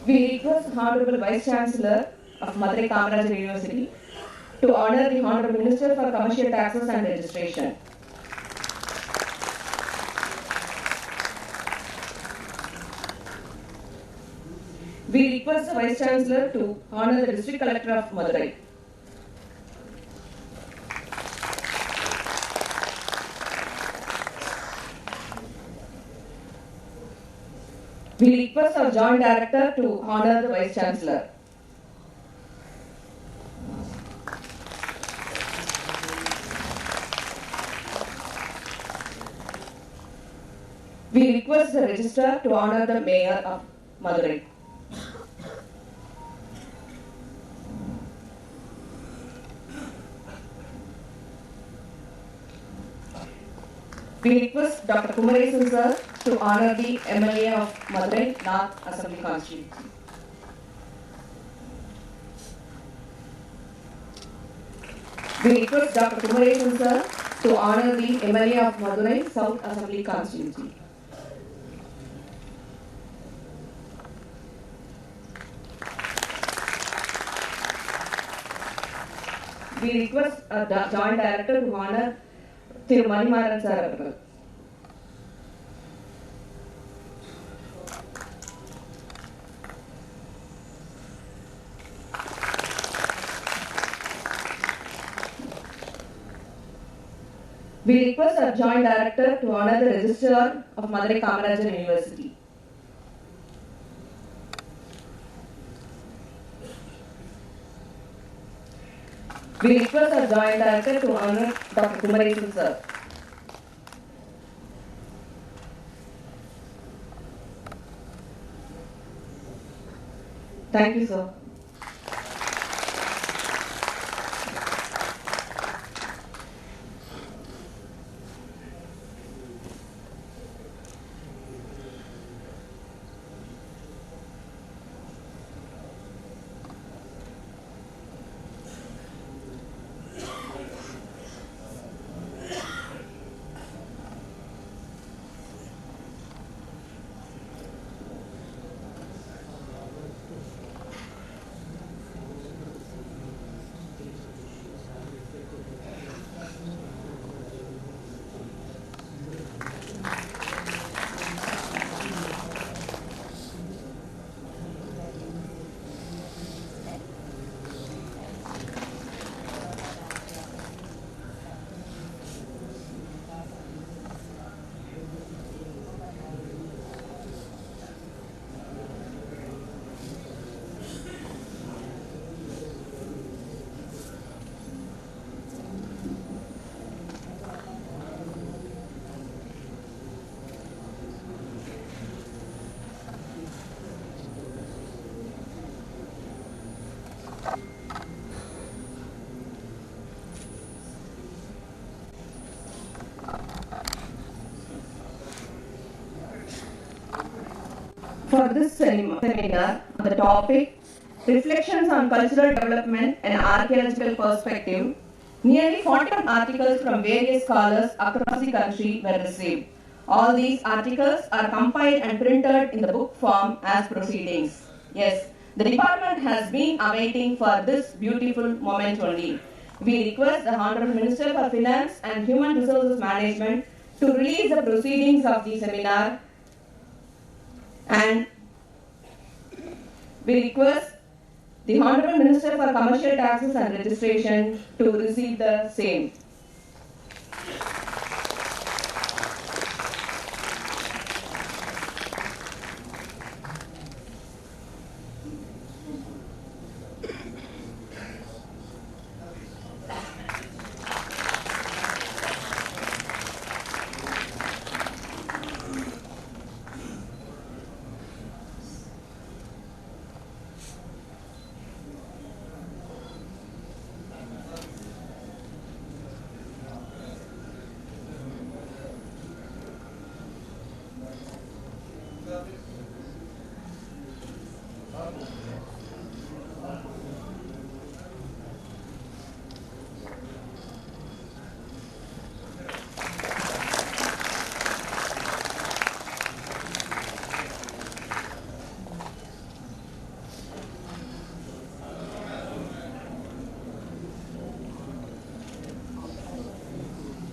We request the Honorable Vice Chancellor of Madurai Kamaraj University to honor the Honorable Minister for Commercial Taxes and Registration. We request the Vice Chancellor to honor the District Collector of Madurai. We request our Joint Director to honor the Vice Chancellor. We request the Registrar to honor the Mayor of Madurai. We request Dr. Kumar sir to honor the MLA of Madurai North Assembly Constituency. We request Dr. Kumar sir to honor the MLA of Madurai South Assembly Constituency. We request a Joint Director to honor Thirumanimaaran sir. We request our Joint Director to honor the Registrar of Madurai Kamaraj University. We request our Joint Director to honor Dr. Kumar sir. Thank you, sir. for this seminar on the topic Reflections on Cultural Development and Archaeological Perspective. Nearly 41 articles from various scholars across the country were received. All these articles are compiled and printed in the book form as proceedings. Yes, the department has been awaiting for this beautiful moment only. We request the Honorable Minister for Finance and Human Resources Management to release the proceedings of the seminar, and we request the Honorable Minister for Commercial Taxes and Registration to receive the same.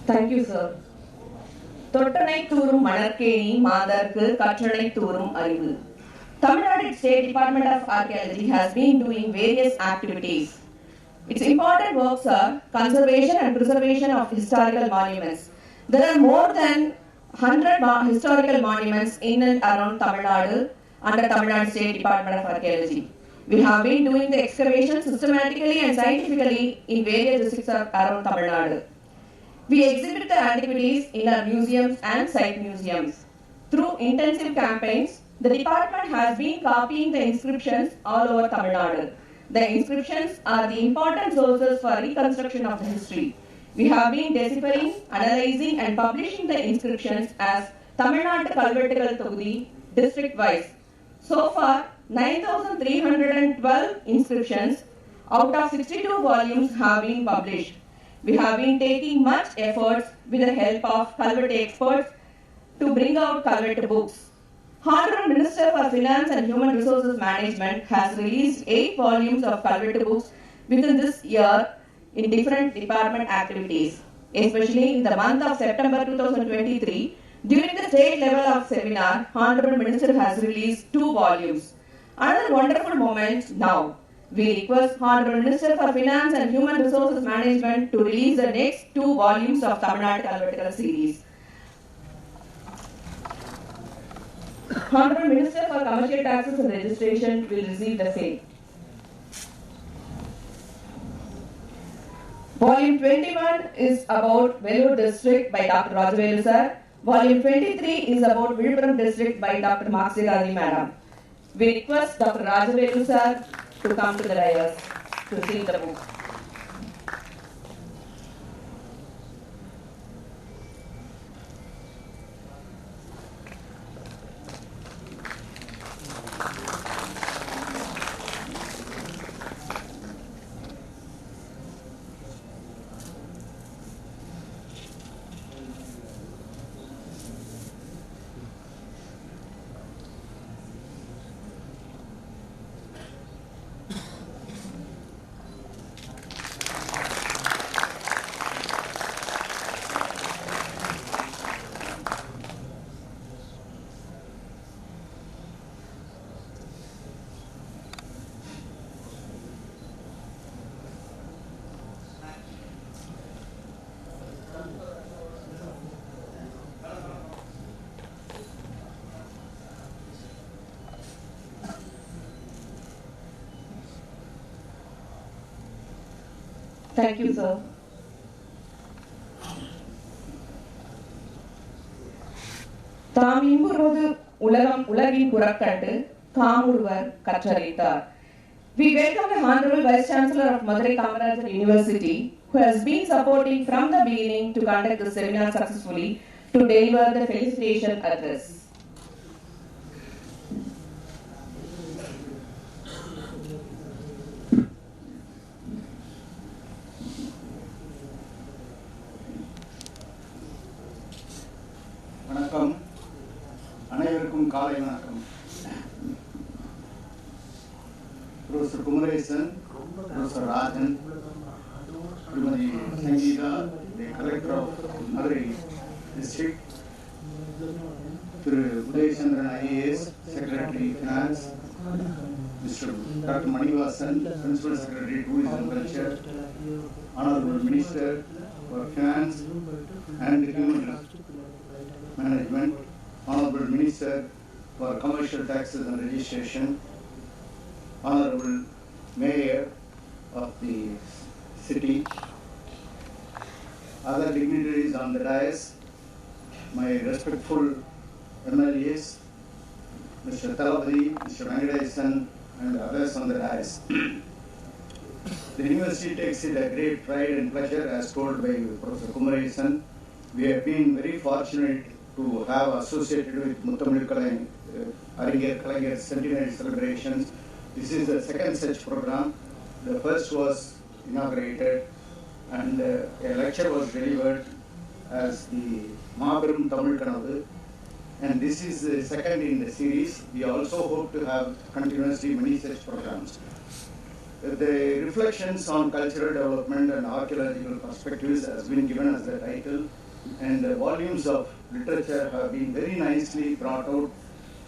Thank you, sir. தொட்டனை தூரும் மணற்கேணி மாதர்க்கு கற்றனை தூரும் அறிவு. Tamil Nadu State Department of Archaeology has been doing various activities. Its important works are conservation and preservation of historical monuments. There are more than 100 historical monuments in and around Tamil Nadu under Tamil Nadu State Department of Archaeology. We have been doing the excavation systematically and scientifically in various districts around Tamil Nadu. We exhibit the antiquities in our museums and site museums. Through intensive campaigns, the department has been copying the inscriptions all over Tamil Nadu. The inscriptions are the important sources for reconstruction of the history. We have been deciphering, analyzing and publishing the inscriptions as Tamil Nadu Culvertical Togudi, district-wise. So far, 9,312 inscriptions out of 62 volumes have been published. We have been taking much efforts with the help of Culvert experts to bring out Culvert books. Honorable Minister for Finance and Human Resources Management has released 8 volumes of Culvert books within this year in different department activities. Especially in the month of September 2023, during the state level of seminar, Honorable Minister has released 2 volumes. Another wonderful moment now. We request Honorable Minister for Finance and Human Resources Management to release the next 2 volumes of Tamil Nadu Culvertical series. Honorable Minister for Commercial Taxes and Registration will receive the same. Volume 21 is about Vellore District by Dr. Rajavelu sir. Volume 23 is about Villupuram District by Dr. Maksirani madam. We request Dr. Rajavelu sir to come to the dais to see the book. Thank you, sir. தாம் இன்புறுவது உலகின் புறக்கண்டு காமுறுவர் கற்றறிந்தார். We welcome the Honorable Vice Chancellor of Madurai Kamaraj University, who has been supporting from the beginning to conduct the seminar successfully, to deliver the felicitation address. Kalaignar, Professor Commemoration, Professor Rajan, Shanti, the collector of Madurai district, Jayendra IAS, Secretary Finance, Mr. Dr. Manivasan, Principal Secretary Tourism Culture, Honorable Minister for Finance and Human Management, Honorable Minister for Commercial Taxes and Registration, Honorable Mayor of the city, other dignitaries on the dais, my respectful MLAs, Mr. Talapati, Mr. Venkatesan, and others on the dais. The university takes it a great pride and pleasure, as told by Professor Kumar. We have been very fortunate to have associated with Muthamizh Arignar Kalaignar Centenary celebrations. This is the second such program. The first was inaugurated and a lecture was delivered as the Mahabaram Tamil Kanavu, and this is the second in the series. We also hope to have continuously many such programs. The reflections on cultural development and archaeological perspectives has been given as the title, and the volumes of literature have been very nicely brought out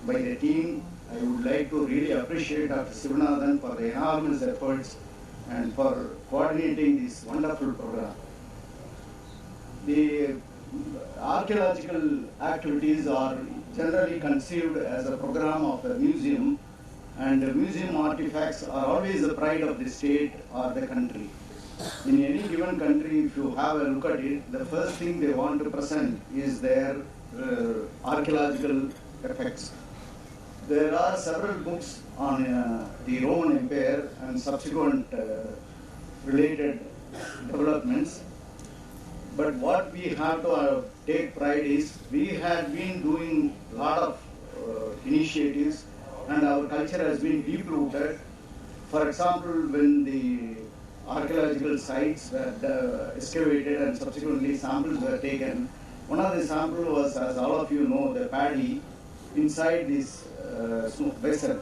by the team. I would like to really appreciate Dr. Sivanathan for the enormous efforts and for coordinating this wonderful program. The archaeological activities are generally conceived as a program of a museum, and the museum artifacts are always the pride of the state or the country. In any given country, if you have a look at it, the first thing they want to present is their archaeological effects. There are several books on the Roman Empire and subsequent related developments. But what we have to take pride is we have been doing a lot of initiatives, and our culture has been deep rooted. For example, when the archaeological sites were excavated and subsequently samples were taken, one of the samples was, as all of you know, the paddy inside this vessel.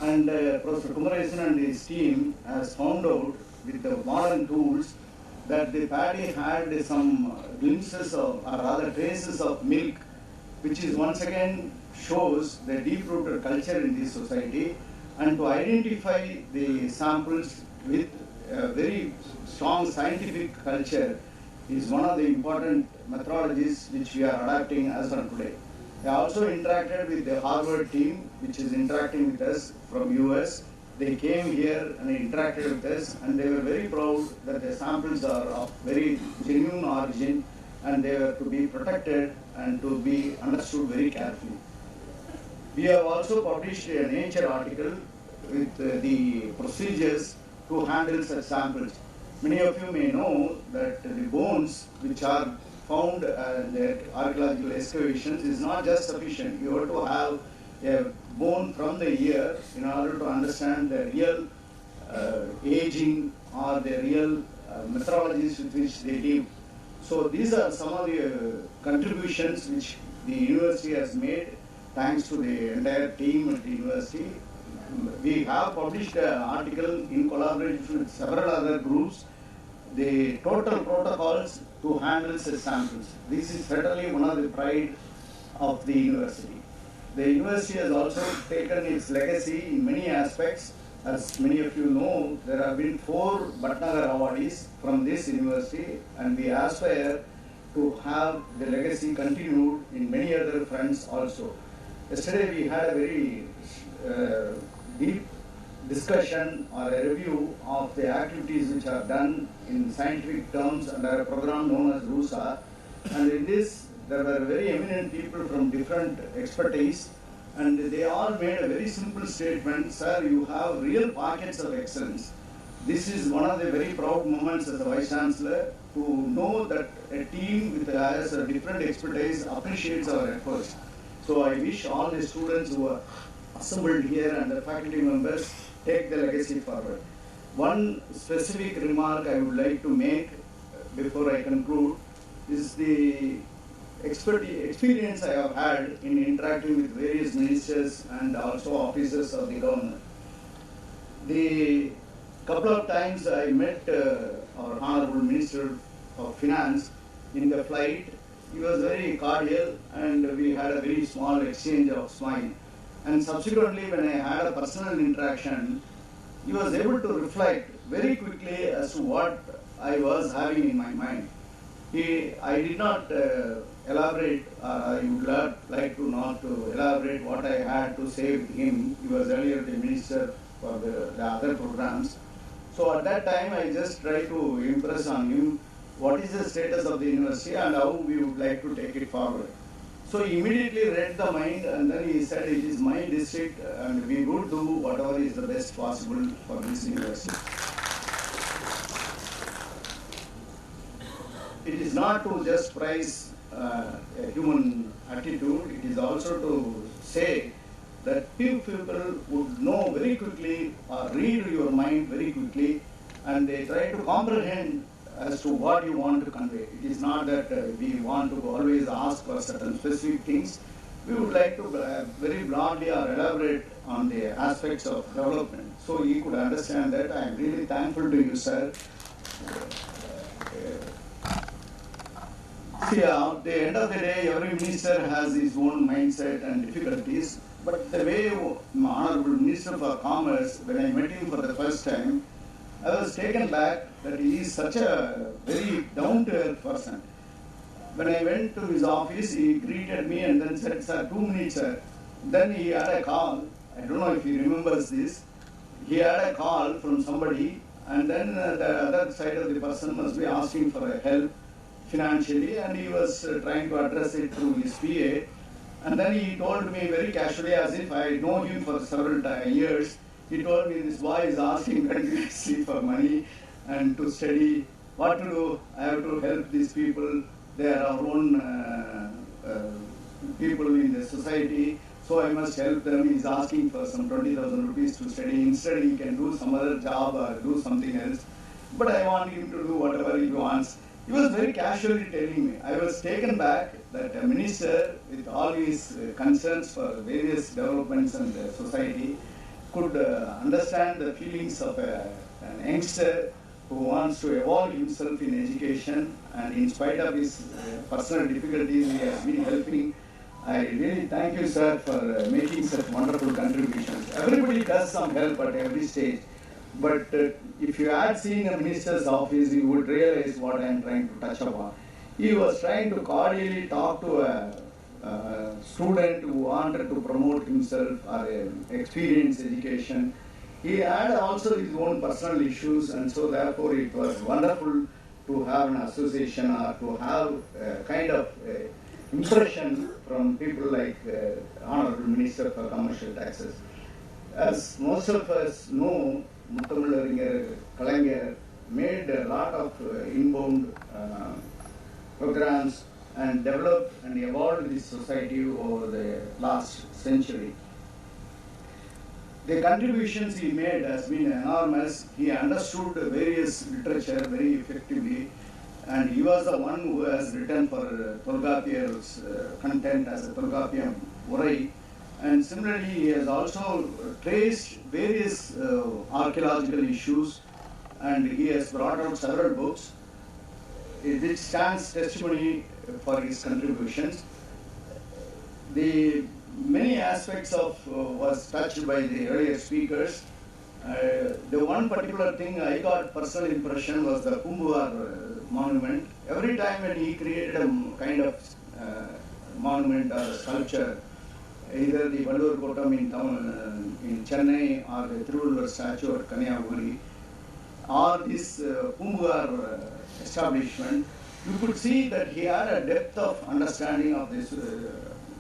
And Professor Kumar and his team has found out with the modern tools that the paddy had some glimpses of, or rather traces of milk, which is once again shows the deep-rooted culture in this society. And to identify the samples with a very strong scientific culture is one of the important methodologies which we are adapting as on today. I also interacted with the Harvard team, which is interacting with us from US. They came here and interacted with us, and they were very proud that the samples are of very genuine origin, and they were to be protected and to be understood very carefully. We have also published a Nature article with the procedures to handle such samples. Many of you may know that the bones which are found in the archaeological excavations is not just sufficient. You have to have a bone from the ear in order to understand the real aging or the real methodologies with which they live. So these are some of the contributions which the university has made thanks to the entire team at the university. We have published an article in collaboration with several other groups, the total protocols to handle such samples. This is certainly one of the pride of the university. The university has also taken its legacy in many aspects. As many of you know, there have been 4 Bhatnagar awardees from this university, and we aspire to have the legacy continued in many other fronts also. Yesterday we had a very deep discussion or a review of the activities which are done in scientific terms under a program known as RUSA, and in this there were very eminent people from different expertise, and they all made a very simple statement: sir, you have real pockets of excellence. This is one of the very proud moments as a Vice Chancellor, to know that a team with has a different expertise appreciates our efforts. So I wish all the students who are assembled here and the faculty members take the legacy forward. One specific remark I would like to make before I conclude is the experience I have had in interacting with various ministers and also officers of the government. The couple of times I met our Honorable Minister of Finance in the flight. He was very cordial and we had a very small exchange of smile. And subsequently, when I had a personal interaction, he was able to reflect very quickly as to what I was having in my mind. I did not elaborate, I would like to not to elaborate what I had to say with him. He was earlier the minister for the other programs. So at that time, I just tried to impress on him what is the status of the university and how we would like to take it forward. So he immediately read the mind and then he said, it is my district and we would do whatever is the best possible for this university. It is not to just praise a human attitude, it is also to say that few people would know very quickly or read your mind very quickly and they try to comprehend as to what you want to convey. It is not that we want to always ask for certain specific things. We would like to very broadly or elaborate on the aspects of development. So you could understand that. I am really thankful to you, sir. See, at the end of the day, every minister has his own mindset and difficulties. But the way Honorable Minister for Commerce, when I met him for the first time, I was taken back that he is such a very down-to-earth person. When I went to his office, he greeted me and then said, sir, 2 minutes, sir. Then he had a call. I don't know if he remembers this. He had a call from somebody and then the other side of the person must be asking for help financially and he was trying to address it through his PA. And then he told me very casually, as if I know him for several years, he told me this boy is asking continuously for money and to study what to do. I have to help these people. They are our own people in the society, so I must help them. He is asking for some 20,000 rupees to study. Instead, he can do some other job or do something else. But I want him to do whatever he wants. He was very casually telling me. I was taken back that a minister with all his concerns for various developments in the society could understand the feelings of an youngster who wants to evolve himself in education, and in spite of his personal difficulties, he has been helping. I really thank you, sir, for making such wonderful contributions. Everybody does some help at every stage, but if you had seen a minister's office, you would realize what I am trying to touch upon. He was trying to cordially talk to a student who wanted to promote himself or experience education. He had also his own personal issues, and so therefore it was wonderful to have an association or to have a kind of impression from people like Honorable Minister for Commercial Taxes. As most of us know, Muthamizh Arignar Kalaignar made a lot of inbound programs and developed and evolved this society over the last century. The contributions he made has been enormous. He understood various literature very effectively, and he was the one who has written for Tolgapiyar's content as a Tolgapiyam Urai. And similarly, he has also traced various archaeological issues, and he has brought out several books, which stands testimony for his contributions. The many aspects of was touched by the earlier speakers. The one particular thing I got personal impression was the Kumar monument. Every time when he created a kind of monument or a sculpture, either the Vallur Kotam in Chennai or the Thiruvallur statue at Kanyakumari, or this Kumar establishment, you could see that he had a depth of understanding of this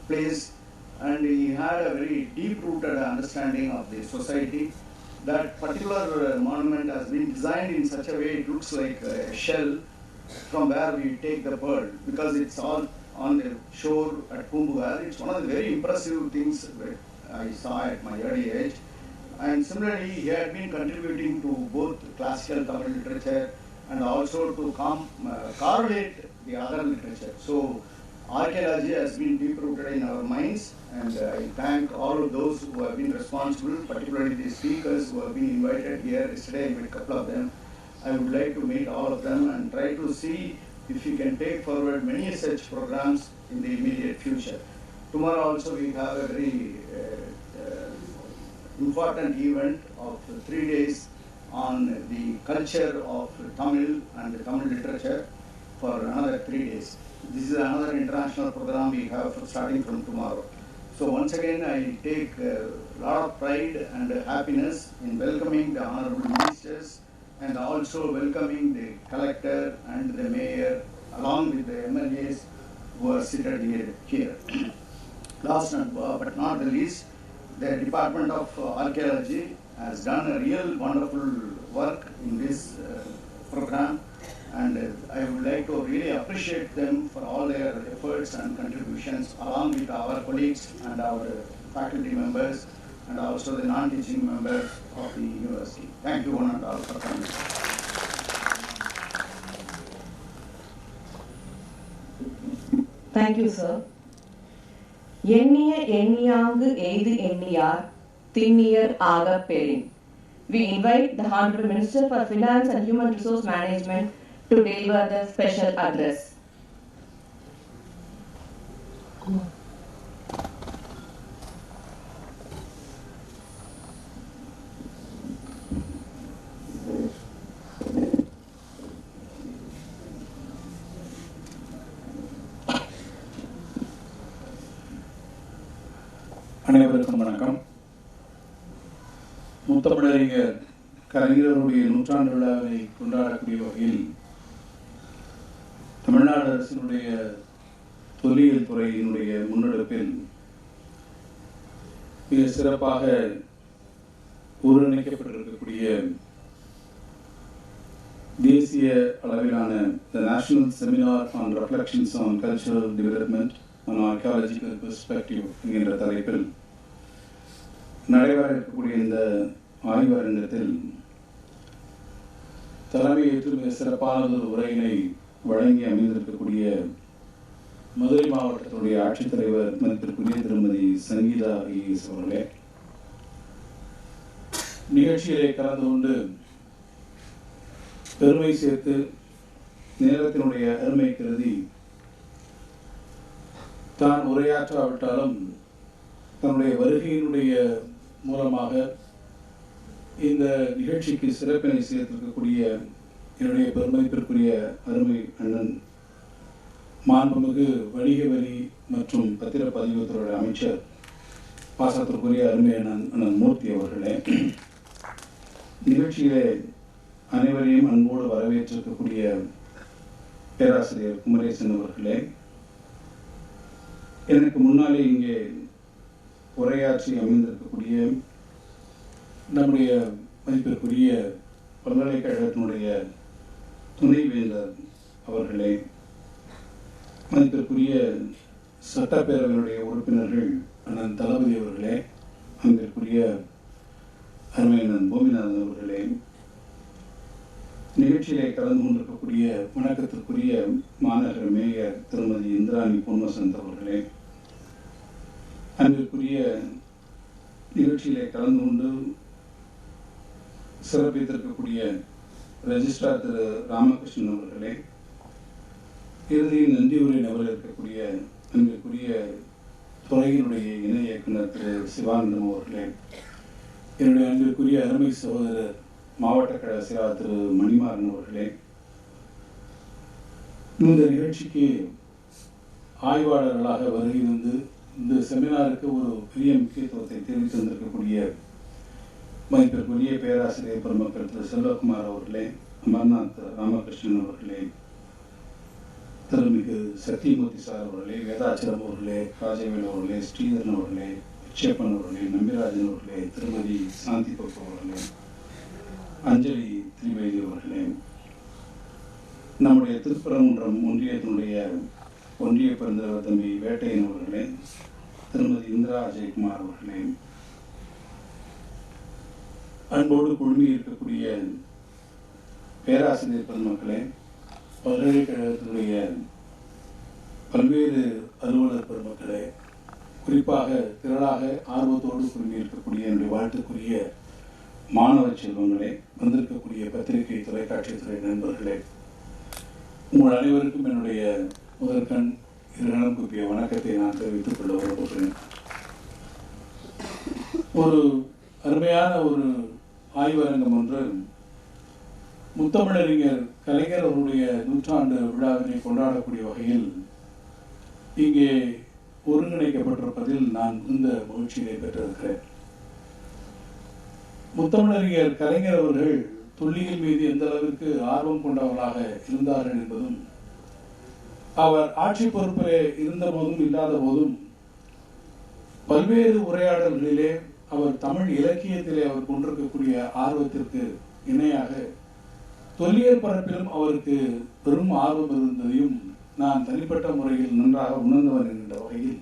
place, and he had a very deep-rooted understanding of the society. That particular monument has been designed in such a way it looks like a shell from where we take the pearl, because it's all on the shore at Kumbugar. It's one of the very impressive things that I saw at my early age. And similarly, he had been contributing to both classical Tamil literature and also to correlate the other literature. So Archaeology has been deep-rooted in our minds, and I thank all of those who have been responsible, particularly the speakers who have been invited here. Yesterday I met a couple of them. I would like to meet all of them and try to see if we can take forward many such programs in the immediate future. Tomorrow also we have a very important event of 3 days on the culture of Tamil and Tamil literature for another 3 days. This is another international program we have starting from tomorrow. So once again, I take a lot of pride and happiness in welcoming the honorable ministers and also welcoming the collector and the mayor along with the MLAs who are seated here. Last but not the least, the Department of Archaeology has done a real wonderful work in this program, and I would like to really appreciate them for all their efforts and contributions along with our colleagues and our faculty members and also the non-teaching members of the university. Thank you one and all for coming. Thank you, sir. எண்ணிய எண்ணியாங்கு எய்து எண்ணியார் திண்ணியர் ஆக பெறின். We invite the Honorable Minister for Finance and Human Resource Management to deliver the special address. அனைவருக்கும் வணக்கம். முத்தமிழறிஞர் கலைஞருடைய நூற்றாண்டு விழாவை கொண்டாடக்கூடிய வகையில் தமிழ்நாடு அரசினுடைய தொல்லியல் துறையினுடைய முன்னெடுப்பில் மிக சிறப்பாக ஒருங்கிணைக்கப்பட்டிருக்கக்கூடிய தேசிய அளவிலான The National Seminar on Reflections on Cultural Development on Archaeological Perspective என்கின்ற தலைப்பில் நடைபெற இருக்கக்கூடிய இந்த ஆய்வரங்கத்தில் தலைமையேற்று மிக சிறப்பான உரையினை வழங்கி அமைந்திருக்கக்கூடிய மதுரை மாவட்டத்துடைய ஆட்சித்தலைவர் மதிப்பிற்குரிய திருமதி சங்கீதா ஐஏஎஸ் அவர்களே, நிகழ்ச்சியிலே கலந்து கொண்டு பெருமை சேர்த்து நேரத்தினுடைய அருமை கருதி தான் உரையாற்றாவிட்டாலும் தன்னுடைய வருகையினுடைய மூலமாக இந்த நிகழ்ச்சிக்கு சிறப்பினை சேர்த்திருக்கக்கூடிய என்னுடைய பெருமைப்பிற்குரிய அருமை அண்ணன் மாண்புமிகு வணிக வரி மற்றும் பத்திரப்பதிவுத்துறை அமைச்சர் பாசத்திற்குரிய அருமை அண்ணன் மூர்த்தி அவர்களே, நிகழ்ச்சியிலே அனைவரையும் அன்போடு வரவேற்றிருக்கக்கூடிய பேராசிரியர் குமரேசன் அவர்களே, எனக்கு முன்னாலே இங்கே உரையாற்றி அமைந்திருக்கக்கூடிய நம்முடைய மதிப்பிற்குரிய பல்கலைக்கழகத்தினுடைய துணைவேந்தர் அவர்களே, மதிப்பிற்குரிய சட்டப்பேரவையினுடைய உறுப்பினர்கள் அண்ணன் தளபதி அவர்களே, அன்பிற்குரிய அருமையண்ணன் பூமிநாதன் அவர்களே, நிகழ்ச்சியிலே கலந்து கொண்டிருக்கக்கூடிய வணக்கத்திற்குரிய மாநகர மேயர் திருமதி இந்திராணி பொன்வசந்த் அவர்களே, அன்பிற்குரிய நிகழ்ச்சியிலே கலந்து கொண்டு சிறப்பித்திருக்கக்கூடிய ரெஜிஸ்ட்ரார் திரு ராமகிருஷ்ணன் அவர்களே, இறுதியில் நன்றி உரை நபர் இருக்கக்கூடிய அன்பிற்குரிய துறையினுடைய இணை இயக்குனர் திரு சிவானந்தம் அவர்களே, என்னுடைய அன்பிற்குரிய அருமை சகோதரர் மாவட்ட கழக செயலாளர் திரு மணிமாறன் அவர்களே, இந்த நிகழ்ச்சிக்கு ஆய்வாளர்களாக வருகை வந்து இந்த செமினாருக்கு ஒரு பெரிய முக்கியத்துவத்தை தெரிவித்து வந்திருக்கக்கூடிய மதிப்பிற்குரிய பேராசிரியர் பெருமக்கள் திரு செல்வகுமார் அவர்களே, அமர்நாத் ராமகிருஷ்ணன் அவர்களே, திருமிகு சத்தியமூர்த்தி சார் அவர்களே, வேதாச்சலம் அவர்களே, ராஜவேல் அவர்களே, ஸ்ரீதரன் அவர்களே, விட்சேப்பன் அவர்களே, நம்பிராஜன் அவர்களே, திருமதி சாந்தி பப்பு அவர்களே, அஞ்சலி திரிவேதி அவர்களே, நம்முடைய திருப்பரங்குன்றம் ஒன்றியத்தினுடைய ஒன்றிய பெருந்தலைவர் தம்பி வேட்டையன் அவர்களே, திருமதி இந்திரா ஜெயக்குமார் அவர்களே, அன்போடு குழுமி இருக்கக்கூடிய பேராசிரியர் பெருமக்களே, பல்கலைக்கழகத்தினுடைய பல்வேறு அலுவலர் பெருமக்களே, குறிப்பாக திரளாக ஆர்வத்தோடு குழுமி இருக்கக்கூடிய என்னுடைய வாழ்த்துக்குரிய மாணவ செல்வங்களே, வந்திருக்கக்கூடிய பத்திரிகை தொலைக்காட்சி துறை நண்பர்களே, உங்கள் அனைவருக்கும் என்னுடைய முதற்கண் இருநலம் கூப்பிய வணக்கத்தை நான் தெரிவித்துக் கொள்ள விரும்புகிறேன். ஒரு அருமையான ஒரு ஆய்வரங்கம் ஒன்று முத்தமிழறிஞர் கலைஞர் அவருடைய 100ஆண்டு விழாவினை கொண்டாடக்கூடிய வகையில் இங்கே ஒருங்கிணைக்கப்பட்டிருப்பதில் நான் இந்த மகிழ்ச்சியை பெற்றிருக்கிறேன். முத்தமிழறிஞர் கலைஞர் அவர்கள் தொல்லியல் மீது எந்த அளவிற்கு ஆர்வம் கொண்டவர்களாக இருந்தார்கள் என்பதும், அவர் ஆட்சி பொறுப்பிலே இருந்த போதும் இல்லாத போதும் பல்வேறு உரையாடல்களிலே அவர் தமிழ் இலக்கியத்திலே அவர் கொண்டிருக்கக்கூடிய ஆர்வத்திற்கு இணையாக தொல்லியல் பரப்பிலும் அவருக்கு பெரும் ஆர்வம் இருந்ததையும் நான் தனிப்பட்ட முறையில் நன்றாக உணர்ந்தவர் என்கின்ற வகையில்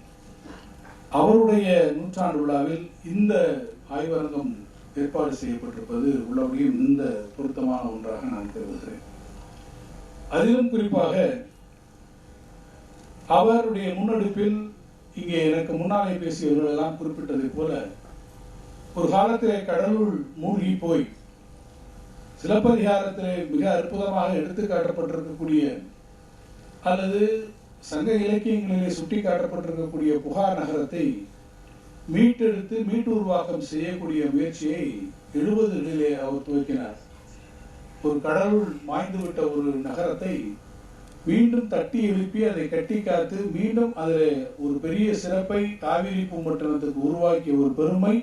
அவருடைய 100ஆண்டு விழாவில் இந்த ஆய்வரங்கம் ஏற்பாடு செய்யப்பட்டிருப்பது உள்ளபடியும் இந்த பொருத்தமான ஒன்றாக நான் கருதுகிறேன். அதிலும் குறிப்பாக அவருடைய முன்னெடுப்பில் இங்கே எனக்கு முன்னாலே பேசியவர்கள் எல்லாம் குறிப்பிட்டதை போல ஒரு காலத்திலே கடலுள் மூழ்கி போய் சிலப்பதிகாரத்திலே மிக அற்புதமாக எடுத்து காட்டப்பட்டிருக்கக்கூடிய அல்லது சங்க இலக்கியங்களிலே சுட்டி காட்டப்பட்டிருக்கக்கூடிய புகார் நகரத்தை மீட்டெடுத்து மீட்டுருவாக்கம் செய்யக்கூடிய முயற்சியை 70களிலே அவர் துவக்கினார். ஒரு கடலுள் மாய்ந்துவிட்ட ஒரு நகரத்தை மீண்டும் தட்டி எழுப்பி அதை கட்டி காத்து மீண்டும் அதில் ஒரு பெரிய சிறப்பை காவிரி பூம்பட்டினத்துக்கு உருவாக்கிய ஒரு பெருமை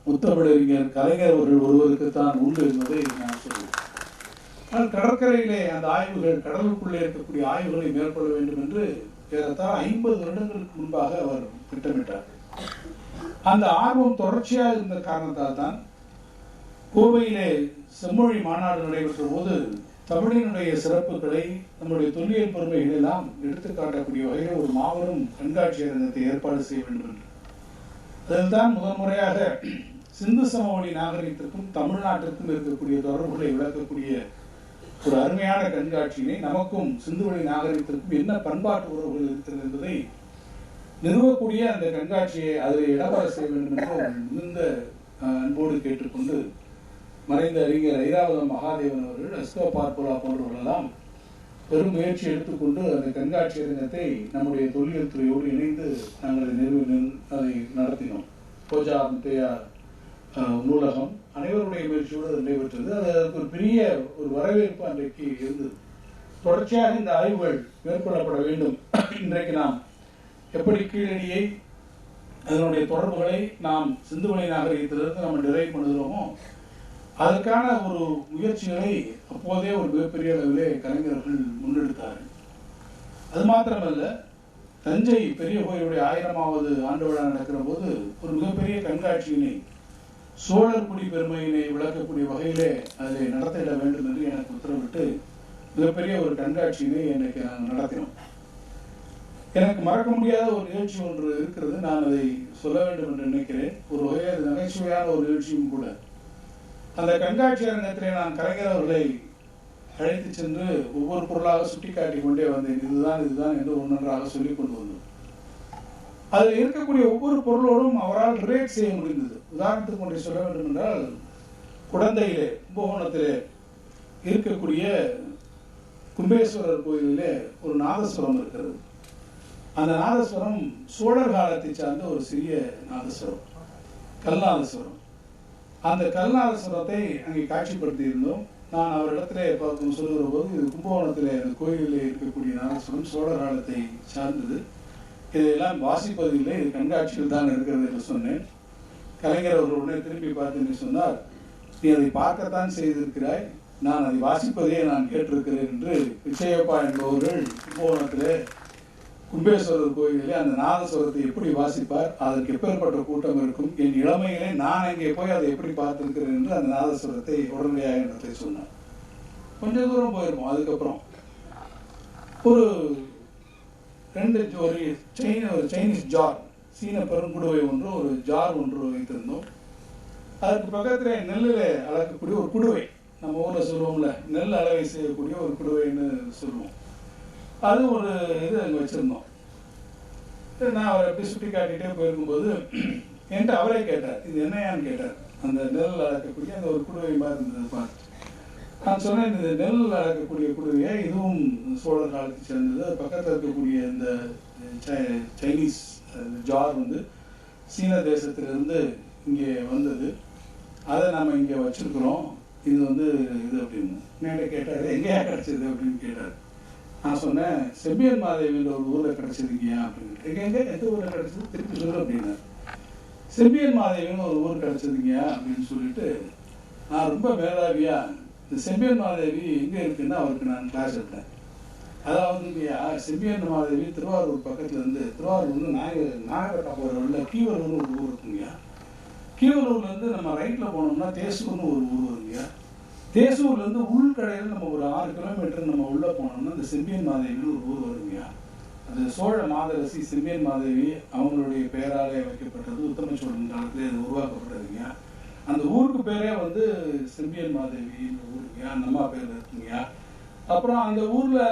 முத்தமிழறிஞர் கலைஞர் அவர்கள் ஒருவருக்குத்தான் உண்டு என்பதை நான் சொல்லுவேன். ஆனால் கடற்கரையிலே அந்த ஆய்வுகள், கடலுக்குள்ளே இருக்கக்கூடிய ஆய்வுகளை மேற்கொள்ள வேண்டும் என்று ஏறத்தாழ 50 வருடங்களுக்கு முன்பாக அவர் திட்டமிட்டார். அந்த ஆர்வம் தொடர்ச்சியாக இருந்த காரணத்தால் தான் கோவையிலே செம்மொழி மாநாடு நடைபெற்ற போது தமிழினுடைய சிறப்புகளை, நம்முடைய தொல்லியல் பெருமைகள் எல்லாம் எடுத்து காட்டக்கூடிய வகையில் ஒரு மாபெரும் கண்காட்சி அரங்கத்தை ஏற்பாடு செய்ய வேண்டும் என்று அதில்தான் முதன்முறையாக சிந்து சமவெளி நாகரிகத்திற்கும் தமிழ்நாட்டிற்கும் இருக்கக்கூடிய தொடர்புகளை விளக்கக்கூடிய ஒரு அருமையான கண்காட்சியினை, நமக்கும் சிந்துவெளி நாகரிகத்திற்கும் என்ன பண்பாட்டு உறவுகள் இருக்கிறது என்பதை நிறுவக்கூடிய அந்த கண்காட்சியை அதில் இடம்பெற செய்ய வேண்டும் என்று மிகுந்த அன்போடு கேட்டுக்கொண்டு மறைந்த அறிஞர் ஐராவதம் மகாதேவன் அவர்கள், அஸ்கோ பார்ப்புலா போன்றவர்களெல்லாம் பெரும் முயற்சி எடுத்துக்கொண்டு அந்த கண்காட்சி அரங்கத்தை நம்முடைய தொல்லியல் துறையோடு இணைந்து நாங்கள் அதை நடத்தினோம். கோஜா முத்தையா நூலகம் அனைவருடைய முயற்சியோடு அது நடைபெற்றது. அதற்கு ஒரு பெரிய ஒரு வரவேற்பு அன்றைக்கு இருந்தது. தொடர்ச்சியாக இந்த ஆய்வுகள் மேற்கொள்ளப்பட வேண்டும். இன்றைக்கு நாம் எப்படி கீழடியை, அதனுடைய தொடர்புகளை நாம் சிந்துவெளி நாகரிகத்திலிருந்து நம்ம டிரைவ் பண்ணுகிறோமோ, அதற்கான ஒரு முயற்சிகளை அப்போதே ஒரு மிகப்பெரிய அளவிலே கலைஞர்கள் முன்னெடுத்தார்கள். அது மாத்திரமல்ல, தஞ்சை பெரிய கோயிலுடைய 1000வது ஆண்டு விழா நடக்கிற போது ஒரு மிகப்பெரிய கண்காட்சியினை, சோழர் குடி பெருமையினை விளக்கக்கூடிய வகையிலே அதை நடத்திட வேண்டும் என்று எனக்கு உத்தரவிட்டு மிகப்பெரிய ஒரு கண்காட்சியினை எனக்கு நாங்கள் நடத்தினோம். எனக்கு மறக்க முடியாத ஒரு நிகழ்ச்சி ஒன்று இருக்கிறது. நான் அதை சொல்ல வேண்டும் என்று நினைக்கிறேன். ஒரு வகையில் அது நகைச்சுவையான ஒரு நிகழ்ச்சியும் கூட. அந்த கண்காட்சி அரங்கத்திலே நான் கலைஞர் அவர்களை அழைத்து சென்று ஒவ்வொரு பொருளாக சுட்டி காட்டி கொண்டே வந்தேன். இதுதான் இதுதான் என்று ஒன்றொன்றாக சொல்லிக் கொண்டு வந்தோம். அதில் இருக்கக்கூடிய ஒவ்வொரு பொருளோடும் அவரால் ரிலேட் செய்ய முடிந்தது. உதாரணத்துக்கு ஒன்றை சொல்ல வேண்டும் என்றால், குடந்தையிலே கும்பகோணத்திலே இருக்கக்கூடிய கும்பேஸ்வரர் கோயிலிலே ஒரு நாதஸ்வரம் இருக்கிறது. அந்த நாதஸ்வரம் சோழர் காலத்தை சார்ந்த ஒரு சிறிய நாதஸ்வரம், கல்நாதஸ்வரம். அந்த கல்நாதஸ்வரத்தை அங்கே காட்சிப்படுத்தி இருந்தோம். நான் அவரிடத்திலே சொல்லுகிற போது, இது கும்பகோணத்திலே அந்த கோயிலிலே இருக்கக்கூடிய நாதஸ்வரம் சோழர் காலத்தை சார்ந்தது, இதையெல்லாம் வாசிப்பதில்லை, இது கண்காட்சியில் தான் இருக்கிறது என்று சொன்னேன். கலைஞர் அவர்கள் உடனே திரும்பி பார்த்து என்று சொன்னார், நீ அதை பார்க்கத்தான் செய்திருக்கிறாய், நான் அதை வாசிப்பதையே நான் கேட்டிருக்கிறேன் என்று விஜயப்பா என்பவர்கள் கும்பகோணத்திலே கும்பேஸ்வரர் கோயிலிலே அந்த நாதஸ்வரத்தை எப்படி வாசிப்பார், அதற்கு எப்பேற்பட்ட கூட்டம் இருக்கும், என் இளமையிலே நான் அங்கே போய் அதை எப்படி பார்த்திருக்கிறேன் என்று அந்த நாதஸ்வரத்தை உடனடியாக இடத்தை சொன்னார். கொஞ்சம் தூரம் போயிருப்போம். அதுக்கப்புறம் ஒரு சைனீஸ் ஜார், சீன பெருங்குடுவை ஒன்று, ஒரு ஜார் ஒன்று வைத்திருந்தோம். அதுக்கு பக்கத்தில் நெல்லில் அளக்கக்கூடிய ஒரு குடுவை, நம்ம ஊரில் சொல்லுவோம்ல, நெல் அளவை செய்யக்கூடிய ஒரு குடுவைன்னு சொல்லுவோம். அது ஒரு இது அங்கே வச்சுருந்தோம். நான் அவரை எப்படி சுட்டி காட்டிகிட்டே போயிருக்கும்போது என்கிட்ட அவரே கேட்டார், இது என்னையான்னு கேட்டார். அந்த நெல் அளக்கக்கூடிய அந்த ஒரு குடுவை மாதிரி இருந்தது பார்த்து நான் சொன்னேன், இந்த நெல் அளக்கக்கூடிய குடுவையை இதுவும் சோழர் காலத்தை சேர்ந்தது. அது பக்கத்தில் இருக்கக்கூடிய இந்த சைனீஸ் ஜார் வந்து சீன தேசத்திலிருந்து இங்கே வந்தது, அதை நம்ம இங்கே வச்சுருக்குறோம், இது வந்து இது அப்படின்னு என்கிட்ட கேட்டார். எங்கேயா கிடச்சிது அப்படின்னு கேட்டார். நான் சொன்னேன், செம்பியன் மாதேவின்ற ஒரு ஊரில் கிடச்சிருக்கியா அப்படின்னு. எங்கே எந்த ஊரில் கிடச்சிது திருப்பி சொல்லு அப்படின்னா. செம்பியன் மாதேவின்னு ஒரு ஊர் கிடச்சிருக்கியா அப்படின்னு சொல்லிட்டு நான் ரொம்ப மேலாவியா இந்த செம்பியன் மாதேவி எங்கே இருக்குன்னு அவருக்கு நான் கிளாஸ் எடுத்தேன். அதாவது இல்லையா, செம்பியன் மாதேவி திருவாரூர் பக்கத்தில் இருந்து, திருவாரூர் வந்து நாகரக்காப்பூரில் கீவலூர்னு ஒரு ஊர் இருக்குங்கய்யா. கீவலூர்லேருந்து நம்ம ரைட்டில் போனோம்னா தேசூர்னு ஒரு ஊர் வருங்கய்யா. தேசூர்லேருந்து உள்கடையில் நம்ம ஒரு 6 கிலோமீட்டர் நம்ம உள்ளே போனோம்னா இந்த செம்பியன் மாதேவின்னு ஒரு ஊர் வருங்கய்யா. அது சோழ மாதரசி செம்பியன் மாதேவி அவங்களுடைய பெயராலே வைக்கப்பட்டது. உத்தம சோழன் காலத்தில் அது உருவாக்கப்பட்டதுங்கய்யா. அந்த ஊருக்கு பேரே வந்து செம்பியன் மாதேவின்ற ஊருங்கய்யா, அந்த அம்மா பேர் இருக்குங்கய்யா. அப்புறம் அந்த ஊரில்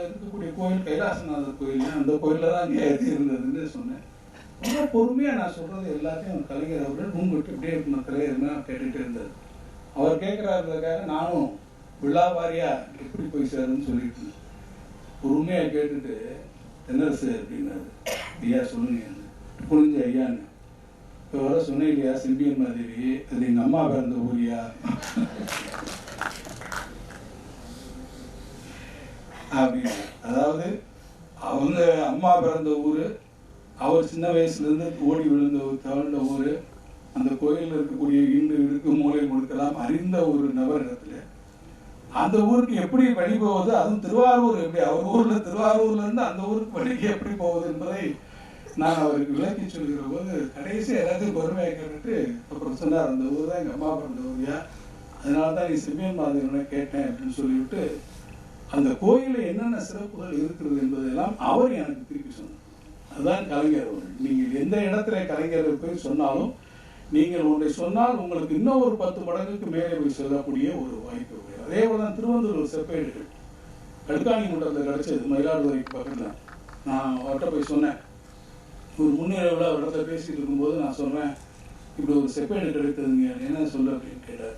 இருக்கக்கூடிய கோயில் கைலாசநாதர் கோயில், அந்த கோயிலில் தான் அங்கே இருந்ததுன்னு சொன்னேன். ரொம்ப பொறுமையாக நான் சொல்கிறது எல்லாத்தையும் கலைஞர் அவர்கள் உங்கள்கிட்ட இப்படியே இருக்கணும் கலைஞர்னா கேட்டுகிட்டே இருந்தார். அவர் கேட்குறாருக்காக நானும் விழாவாரியாக எப்படி போய் சேருன்னு சொல்லிட்டு பொறுமையாக கேட்டுட்டு தென்னரசு அப்படின்னாரு. ஐயா சொல்லுங்க புரிஞ்ச ஐயான்னு. இப்போ வர சொன்னேன் இல்லையா, செம்பியன் மாதேவி அது எங்கள் அம்மா பிறந்த ஊரியா அப்படின்னு. அதாவது அவங்க அம்மா பிறந்த ஊர், அவர் சின்ன வயசுலேருந்து ஓடி விழுந்த தவழ்ந்த ஊர், அந்த கோயிலில் இருக்கக்கூடிய இண்டு இருக்கு மூளை முழுக்கலாம் அறிந்த ஒரு நபர் இடத்துல அந்த ஊருக்கு எப்படி வழி போகுது, அதுவும் திருவாரூர் எப்படி அவர் ஊரில் திருவாரூர்லேருந்து அந்த ஊருக்கு வழிக்கு எப்படி போகுது என்பதை நான் அவருக்கு விளக்கி சொல்கிற போது கடைசி எல்லாத்தையும் பொறுமையாக கேட்டுட்டு அப்புறம் சொன்னார், அந்த ஊர் தான் எங்கள் அம்மா பிறந்த ஊரியா, அதனால தான் நீ செம்பியன் மாதேவினை கேட்டேன் அப்படின்னு சொல்லிவிட்டு அந்த கோயிலில் என்னென்ன சிறப்புகள் இருக்கிறது என்பதெல்லாம் அவர் எனக்கு திருப்பி சொன்னார். அதுதான் கலைஞர் அவர்கள். நீங்கள் எந்த இடத்துல கலைஞரை போய் சொன்னாலும் நீங்கள் ஒன்றை சொன்னால் உங்களுக்கு இன்னும் ஒரு 10 மடங்குக்கு மேலே போய் சொல்லக்கூடிய ஒரு வாய்ப்பு. அதே போல தான் திருவந்தூர் செப்பேடுகள் கடுக்காணி முட்டத்தில் கிடச்சது, மயிலாடுதுறைக்கு பக்கத்தில். நான் அவர்கிட்ட போய் சொன்னேன், ஒரு முன்னிலைவில் அவர்கிட்ட பேசிட்டு இருக்கும்போது நான் சொல்கிறேன், இப்படி ஒரு செப்பேடு கிடைத்ததுங்க, என்ன சொல்ல அப்படின்னு கேட்டார்.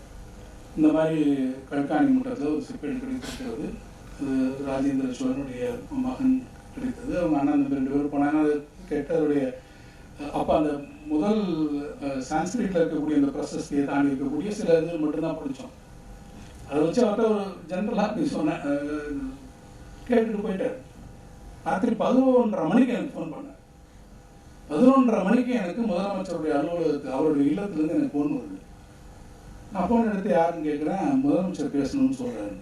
இந்த மாதிரி கடுக்காணி முட்டத்தில் ஒரு செப்பேடு கிடைத்திருக்கிறது, அது ராஜேந்திர சோழனுடைய மகன் கிடைத்தது, அவங்க அண்ணன் 2 பேர் போனாங்க. அது கேட்டதுடைய அப்போ அந்த முதல் சான்ஸ்கிரிட்டில் இருக்கக்கூடிய அந்த ப்ரொசஸ்டியை தாண்டி இருக்கக்கூடிய சில இது மட்டும்தான் படித்தோம். அதை வச்சு அவர்கிட்ட ஒரு ஜென்ரலாக அப்படி சொன்னேன், கேட்டுட்டு போயிட்டார். ராத்திரி 11:30 மணிக்கு எனக்கு ஃபோன் பண்ணேன். 11:30 மணிக்கு எனக்கு முதலமைச்சருடைய அலுவலகத்துக்கு அவருடைய இல்லத்துலேருந்து எனக்கு ஃபோன் வருது. நான் ஃபோன் எடுத்து யாருன்னு கேட்குறேன், முதலமைச்சர் பேசணும்னு சொல்கிறாரு.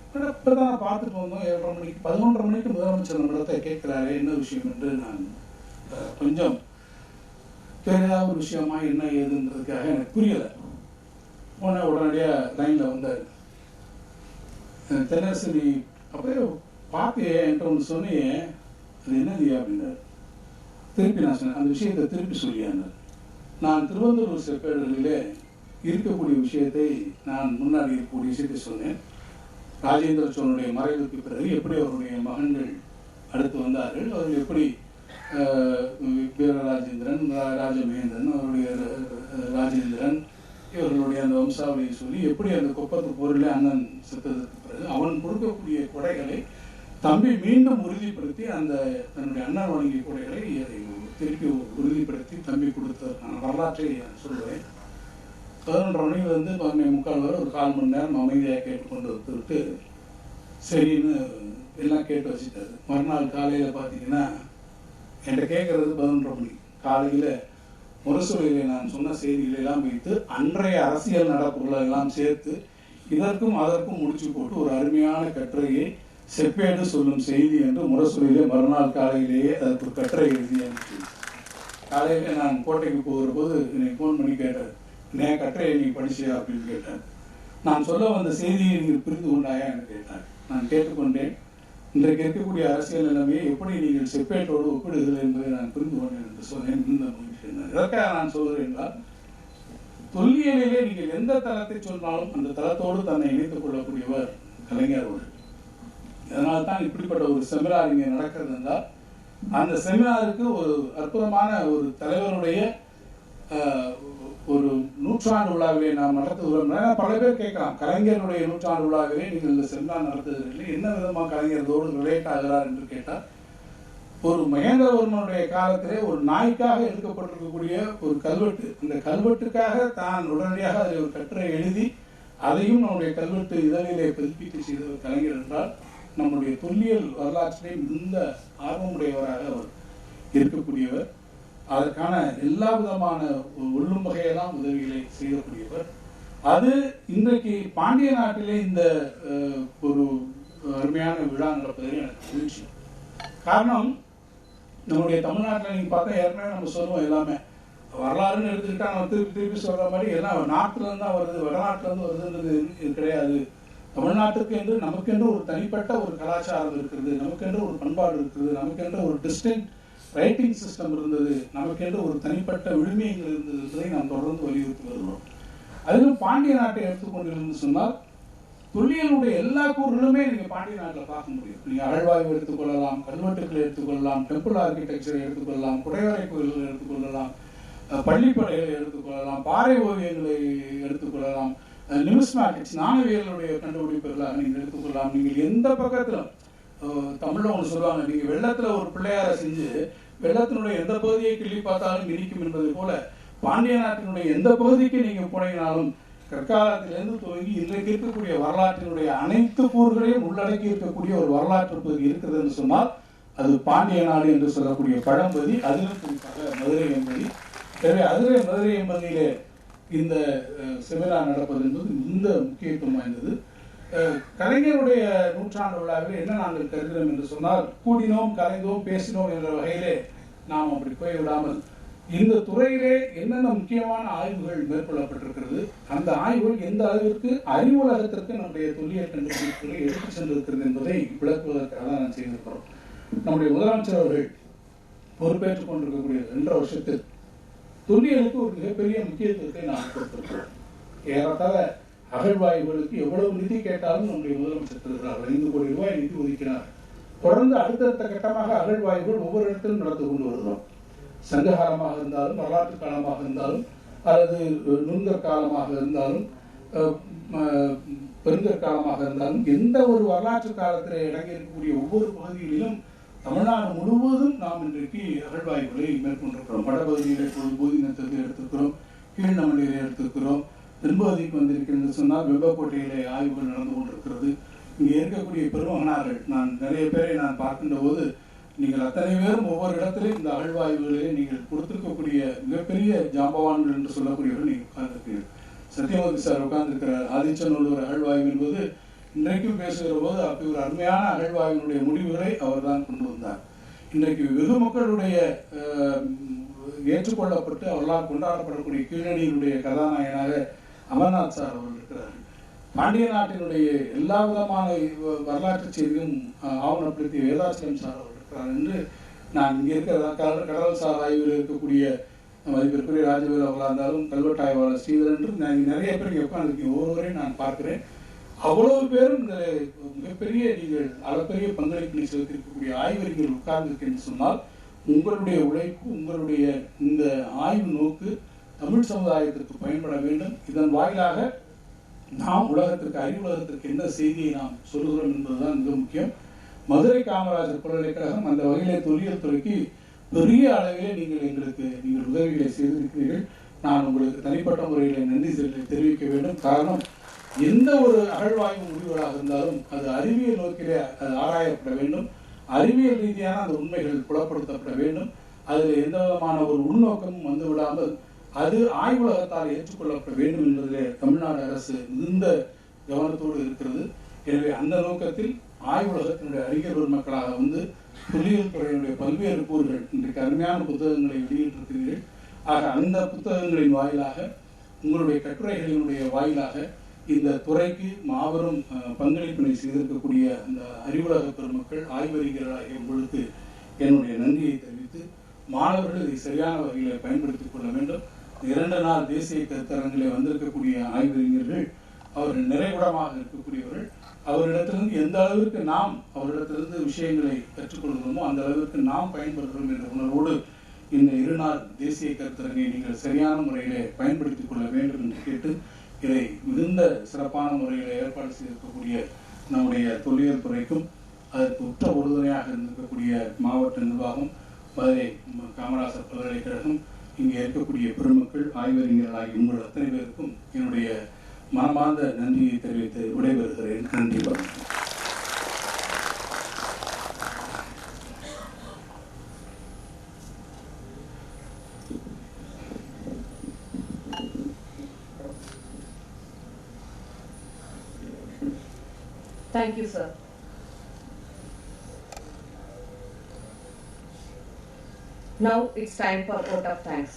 இப்போ தான் நான் பார்த்துட்டு வந்தோம் 7:30 மணிக்கு. 11:30 மணிக்கு முதலமைச்சர் நம்மளத்தை கேட்குறாரு என்ன விஷயம் என்று நான் கொஞ்சம் தெரியாத ஒரு விஷயமா என்ன ஏதுன்றதுக்காக எனக்கு புரியலை. போன உடனடியாக லைனில் வந்தார். தென்னரசு நீ அப்படியே பார்த்தியே என்கிட்ட ஒன்று சொன்னியே, அது என்னது அப்படின்னாரு. திருப்பி நான் சொன்னேன், அந்த விஷயத்தை திருப்பி சொல்லியானார். நான் திருவந்தூர் செப்பேடுகளிலே இருக்கக்கூடிய விஷயத்தை நான் முன்னாடி இருக்கக்கூடிய விஷயத்தை சொன்னேன். ராஜேந்திர சோழனுடைய மறைவுக்கு பிறகு எப்படி அவருடைய மகன்கள் அடுத்து வந்தார்கள், அவர்கள் எப்படி வீரராஜேந்திரன், ராஜமகேந்திரன், அவருடைய ராஜேந்திரன் இவர்களுடைய அந்த வம்சாவளியை சொல்லி எப்படி அந்த கொப்பத்து போரில் அண்ணன் செத்ததுக்கு பிறகு அவன் கொடுக்கக்கூடிய கொடைகளை தம்பி மீண்டும் உறுதிப்படுத்தி அந்த தன்னுடைய அண்ணன் வழங்கிய கொடைகளை திருப்பி உறுதிப்படுத்தி தம்பி கொடுத்ததற்கான வரலாற்றை சொல்லுவேன். 11:30 மணிலேருந்து 11:45 வரை ஒரு 1/4 மணி நேரம் அமைதியாக கேட்டுக்கொண்டு வந்துவிட்டு சரின்னு எல்லாம் கேட்டு வச்சுட்டாரு. மறுநாள் காலையில் பார்த்தீங்கன்னா என்கிட்ட கேட்குறது 11:30 மணி காலையில் முரசொலியில் நான் சொன்ன செய்திகளெல்லாம் வைத்து அன்றைய அரசியல் நடப்புகளெல்லாம் சேர்த்து இதற்கும் அதற்கும் முடிச்சு போட்டு ஒரு அருமையான கட்டுரையை செப்பேடு சொல்லும் செய்தி என்று முரசொலியிலே மறுநாள் காலையிலேயே அதற்கு ஒரு கட்டுரை எழுதி அனுப்பிச்சு. காலையில் நான் கோட்டைக்கு போகிற போது எனக்கு ஃபோன் பண்ணி கேட்டார், நான் கட்டுரையை நீ படிச்சியா அப்படின்னு கேட்டார். நான் சொல்ல வந்த செய்தியை நீங்கள் புரிந்து கொண்டாயா என்று கேட்டார். நான் கேட்டுக்கொண்டேன். இன்றைக்கு இருக்கக்கூடிய அரசியல் நிலைமையை எப்படி நீங்கள் செப்பேட்டோடு ஒப்பிடுகிறீர்கள் என்பதை நான் புரிந்து கொண்டேன் என்று சொன்னேன். இதற்காக நான் சொல்கிறேன் என்றால், தொல்லியலிலே நீங்கள் எந்த தளத்தை சொன்னாலும் அந்த தளத்தோடு தன்னை இணைத்துக் கொள்ளக்கூடியவர் கலைஞர் அவர்கள். அதனால தான் இப்படிப்பட்ட ஒரு செமினார் இங்கே நடக்கிறது என்றால் அந்த செமினாருக்கு ஒரு அற்புதமான ஒரு தலைவருடைய ஒரு நூற்றாண்டு விழாவிலே நாம் நடத்துகிறோம். பல பேர் கேட்கலாம், கலைஞருடைய நூற்றாண்டு விழாவிலே நீங்கள் இந்த செமினார் நடத்துகிறீர்கள், என்ன விதமாக கலைஞரோடு ரிலேட் ஆகிறார் என்று கேட்டால், ஒரு மகேந்திரவர்மனுடைய காலத்திலே ஒரு நாய்க்காக எடுக்கப்பட்டிருக்கக்கூடிய ஒரு கல்வெட்டு, இந்த கல்வெட்டுக்காக தான் உடனடியாக அதில் ஒரு கட்டுரை எழுதி அதையும் நம்முடைய கல்வெட்டு இதழிலே பதிப்பீட்டு செய்த ஒரு கலைஞர் என்றால் நம்முடைய தொல்லியல் வரலாற்றிலே மிகுந்த ஆர்வமுடையவராக அவர் இருக்கக்கூடியவர். அதற்கான எல்லா விதமான உள்ளும் வகையெல்லாம் உதவிகளை செய்யக்கூடியவர். அது இன்றைக்கு பாண்டிய நாட்டிலே இந்த ஒரு அருமையான விழா நடப்பதில் எனக்கு மகிழ்ச்சி. காரணம், நம்முடைய தமிழ்நாட்டில் நீங்கள் பார்த்தா ஏற்கனவே நம்ம சொல்லுவோம் எல்லாமே வரலாறுன்னு எடுத்துக்கிட்டா நம்ம திருப்பி சொல்கிற மாதிரி எல்லாம் நாட்டிலேருந்து தான் வருது, வடநாட்டிலேருந்து வருதுன்றது இது கிடையாது. தமிழ்நாட்டுக்கு என்று நமக்கென்று ஒரு தனிப்பட்ட ஒரு கலாச்சாரம் இருக்கிறது, நமக்கென்று ஒரு பண்பாடு இருக்கிறது, நமக்கென்று ஒரு டிஸ்டிங்க்ட் ரைட்டிங் சிஸ்டம் இருந்தது, நமக்கென்று ஒரு தனிப்பட்ட விழுமியங்கள் இருந்தது என்பதை நாம் தொடர்ந்து வலியுறுத்தி வருகிறோம். அதிலும் பாண்டிய நாட்டை எடுத்துக்கொண்டிருந்து சொன்னால் தொல்லியலுடைய எல்லா கூறுகளுமே நீங்கள் பாண்டிய நாட்டில் பார்க்க முடியும். நீங்கள் அகழ்வாய்வு எடுத்துக்கொள்ளலாம், கல்வெட்டுக்களை எடுத்துக்கொள்ளலாம், டெம்பிள் ஆர்கிடெக்சரை எடுத்துக்கொள்ளலாம், குடைவரை கோயில்களை எடுத்துக்கொள்ளலாம், பள்ளிப்படைகளை எடுத்துக்கொள்ளலாம், பாறை ஓவியங்களை எடுத்துக்கொள்ளலாம், நிமிஸ்மேட்டிக்ஸ் நாணயவியலுடைய கண்டுபிடிப்புகளாக நீங்கள் எடுத்துக்கொள்ளலாம். நீங்கள் எந்த பக்கத்திலும் தமிழில் ஒன்று சொல்லுவாங்க, நீங்கள் வெள்ளத்தில் ஒரு பிள்ளையாரை செஞ்சு வெள்ளத்தினுடைய எந்த பகுதியை கிள்ளி பார்த்தாலும் இனிக்கும் என்பதை போல பாண்டிய நாட்டினுடைய எந்த பகுதிக்கு நீங்கள் போனீங்கனாலும் கற்காலத்திலிருந்து துவங்கி இன்றைக்கு இருக்கக்கூடிய வரலாற்றினுடைய அனைத்து கூறுகளையும் உள்ளடக்கி இருக்கக்கூடிய ஒரு வரலாற்று பகுதி இருக்குது என்று சொன்னால் அது பாண்டிய நாடு என்று சொல்லக்கூடிய பழம்பதி, அதிலும் குறிப்பாக மதுரை என்பதி. எனவே மதுரை என்பதிலே இந்த செமினார் நடப்பது என்பது மிகுந்த முக்கியத்துவம் வாய்ந்தது. கலைஞருடைய நூற்றாண்டு விழாவில் என்ன நாங்கள் கருதுகிறோம் என்று சொன்னால், கூடினோம், கலைந்தோம், பேசினோம் என்ற வகையிலே நாம் அப்படி போய்விடாமல் இந்த துறையிலே என்னென்ன முக்கியமான ஆய்வுகள் மேற்கொள்ளப்பட்டிருக்கிறது, அந்த ஆய்வுகள் எந்த அளவிற்கு அறிவுலகத்திற்கு நம்முடைய தொல்லியல் கண்டுபிடிப்புகளை எடுத்து சென்றிருக்கிறது என்பதை விளக்குவதற்காக தான் நான் செய்திருக்கிறோம். நம்முடைய முதலமைச்சர் அவர்கள் பொறுப்பேற்றுக் கொண்டிருக்கக்கூடிய 2.5 வருஷத்தில் தொல்லியலுக்கு ஒரு மிகப்பெரிய முக்கியத்துவத்தை நாம் கொடுத்திருக்கிறோம். ஏறத்தாழ அகழ்வாய்வுகளுக்கு எவ்வளவு நிதி கேட்டாலும் நம்முடைய முதலமைச்சர் தருகிறார். 5 கோடி ரூபாய் நிதி ஒதுக்கினார். தொடர்ந்து அடுத்தடுத்த கட்டமாக அகழ்வாய்வுகள் ஒவ்வொரு இடத்திலும் நடந்து கொண்டு வருகிறோம். சங்ககாலமாக இருந்தாலும், வரலாற்று காலமாக இருந்தாலும், அல்லது நுண்கற் காலமாக இருந்தாலும், பெருங்கற்காலமாக இருந்தாலும், எந்த ஒரு வரலாற்று காலத்தில் இறங்கி இருக்கக்கூடிய ஒவ்வொரு பகுதிகளிலும் தமிழ்நாடு முழுவதும் நாம் இன்றைக்கு அகழ்வாய்வுகளை மேற்கொண்டிருக்கிறோம். வடபகுதியிலே பூதினத்தை எடுத்திருக்கிறோம், கீழ்நமலையிலே எடுத்திருக்கிறோம், தென்பகுதிக்கு வந்திருக்கிறது சொன்னால் வெப்பக்கோட்டையிலே ஆய்வுகள் நடந்து கொண்டிருக்கிறது. இங்கே இருக்கக்கூடிய பெருமகனார்கள் நான் நிறைய பேரை நான் பார்க்கின்ற போது நீங்கள் அத்தனை பேரும் ஒவ்வொரு இடத்திலும் இந்த அகழ்வாய்வுகளிலே நீங்கள் கொடுத்திருக்கக்கூடிய மிகப்பெரிய ஜாம்பவான்கள் என்று சொல்லக்கூடியவர்கள் நீங்கள் உட்கார்ந்திருக்கிறீர்கள். சத்தியமூர்த்தி சார் உட்கார்ந்திருக்கிறார். ஆதிச்சநல்லூர் அகழ்வாய்வு என்பது இன்றைக்கும் பேசுகிற போது அப்படி ஒரு அருமையான அகழ்வாய்வினுடைய முடிவுகளை அவர் தான் கொண்டு வந்தார். இன்றைக்கு வெகு மக்களுடைய ஏற்றுக்கொள்ளப்பட்டு அவர்களால் கொண்டாடப்படக்கூடிய கீழடியினுடைய கதாநாயகனாக அமர்நாத் சார் அவர்கள் இருக்கிறார்கள். பாண்டிய நாட்டினுடைய எல்லா விதமான வரலாற்று செய்தியும் ஆவணப்படுத்திய வேதாச்சலம் சார் அவர்கள் இருக்கிறார் என்று நான் இங்கே இருக்கிற கடல் சார் ஆய்வில் இருக்கக்கூடிய மதிப்பிற்குரிய ராஜவேல் அவர்களாக இருந்தாலும், கல்வெட்டு ஆய்வாளர் ஸ்ரீதர் என்று நான் நிறைய பேர் உட்கார்ந்துருக்கேன். ஒவ்வொருவரையும் நான் பார்க்கிறேன். அவ்வளவு பேரும் இந்த மிகப்பெரிய நீங்கள் அளப்பெரிய பங்களிப்பினை செலுத்தியிருக்கக்கூடிய ஆய்வறிஞர்கள் உட்கார்ந்திருக்கேன்னு சொன்னால் உங்களுடைய உழைப்பு, உங்களுடைய இந்த ஆய்வு நோக்கு தமிழ் சமுதாயத்திற்கு பயன்பட வேண்டும். இதன் வாயிலாக நாம் உலகத்திற்கு, அறிவுலகத்திற்கு என்ன செய்தியை நாம் சொல்லுகிறோம் என்பதுதான் மிக முக்கியம். மதுரை காமராஜர் பல்கலைக்கழகம் அந்த வகையிலே தொல்லியல் துறைக்கு பெரிய அளவிலே நீங்கள் உதவிகளை செய்திருக்கிறீர்கள். நான் உங்களுக்கு தனிப்பட்ட முறையில் நன்றி தெரிவிக்க வேண்டும். காரணம், எந்த ஒரு அகழ்வாய்வு முடிவுகளாக இருந்தாலும் அது அறிவியல் நோக்கிலே அது ஆராயப்பட வேண்டும். அறிவியல் ரீதியான அந்த உண்மைகள் புலப்படுத்தப்பட வேண்டும். அதில் எந்த விதமான ஒரு உள்நோக்கமும் வந்து விடாமல் அது ஆய்வுலகத்தால் ஏற்றுக்கொள்ளப்பட வேண்டும் என்பதிலே தமிழ்நாடு அரசு மிகுந்த கவனத்தோடு இருக்கிறது. எனவே அந்த நோக்கத்தில் ஆய்வுலகத்தினுடைய அறிஞர் பெருமக்களாக வந்து தொல்லியல் துறையினுடைய பல்வேறு கூறுகள் இன்றைக்கு அருமையான புத்தகங்களை வெளியிட்டிருக்கிறீர்கள். ஆக அந்த புத்தகங்களின் வாயிலாக, உங்களுடைய கட்டுரைகளினுடைய வாயிலாக இந்த துறைக்கு மாபெரும் பங்களிப்பினை செய்திருக்கக்கூடிய அந்த அறிவுலக பெருமக்கள், ஆய்வறிஞர்களாகிய உங்களுக்கு என்னுடைய நன்றியை தெரிவித்து, மாணவர்கள் இதை சரியான வகையில் பயன்படுத்திக் கொள்ள வேண்டும். 2 நாள் தேசிய கருத்தரங்கிலே வந்திருக்கக்கூடிய ஆய்வறிஞர்கள் அவர் நிறைகுடமாக இருக்கக்கூடியவர்கள். அவரிடத்திலிருந்து எந்த அளவிற்கு நாம் அவரிடத்திலிருந்து விஷயங்களை கற்றுக்கொள்கிறோமோ அந்த அளவிற்கு நாம் பயன்படுகிறோம் என்ற உணர்வோடு இந்த இருநாள் தேசிய கருத்தரங்கை நீங்கள் சரியான முறையிலே பயன்படுத்திக் கொள்ள வேண்டும் என்று கேட்டு இதை மிகுந்த சிறப்பான முறையில் ஏற்பாடு செய்திருக்கக்கூடிய நம்முடைய தொல்லியல் துறைக்கும் அதற்கு உற்ற உறுதுணையாக இருக்கக்கூடிய மாவட்ட நிர்வாகம், மதுரை காமராஜர் பல்கலைக்கழகம், இங்கே இருக்கக்கூடிய பெருமக்கள், ஆய்வறிஞர்கள் ஆகிய உங்கள் அத்தனை பேருக்கும் என்னுடைய மனமார்ந்த நன்றியை தெரிவித்து விடைபெறுகிறேன். நன்றி. வணக்கம். Thank you, sir. Now it's time for vote of thanks.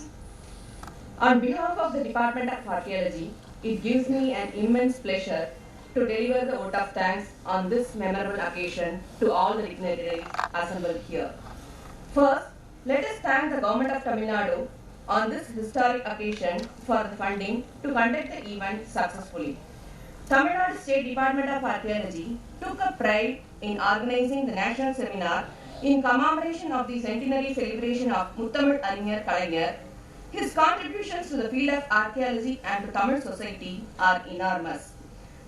On behalf of the Department of Archaeology, it gives me an immense pleasure to deliver the vote of thanks on this memorable occasion to all the dignitaries assembled here. First, let us thank the Government of Tamil Nadu on this historic occasion for the funding to conduct the event successfully. Tamil Nadu State Department of Archaeology took a pride in organizing the national seminar in commemoration of the centenary celebration of Muthamizh Arignar Kalaignar. His contributions to the field of archaeology and to Tamil society are enormous.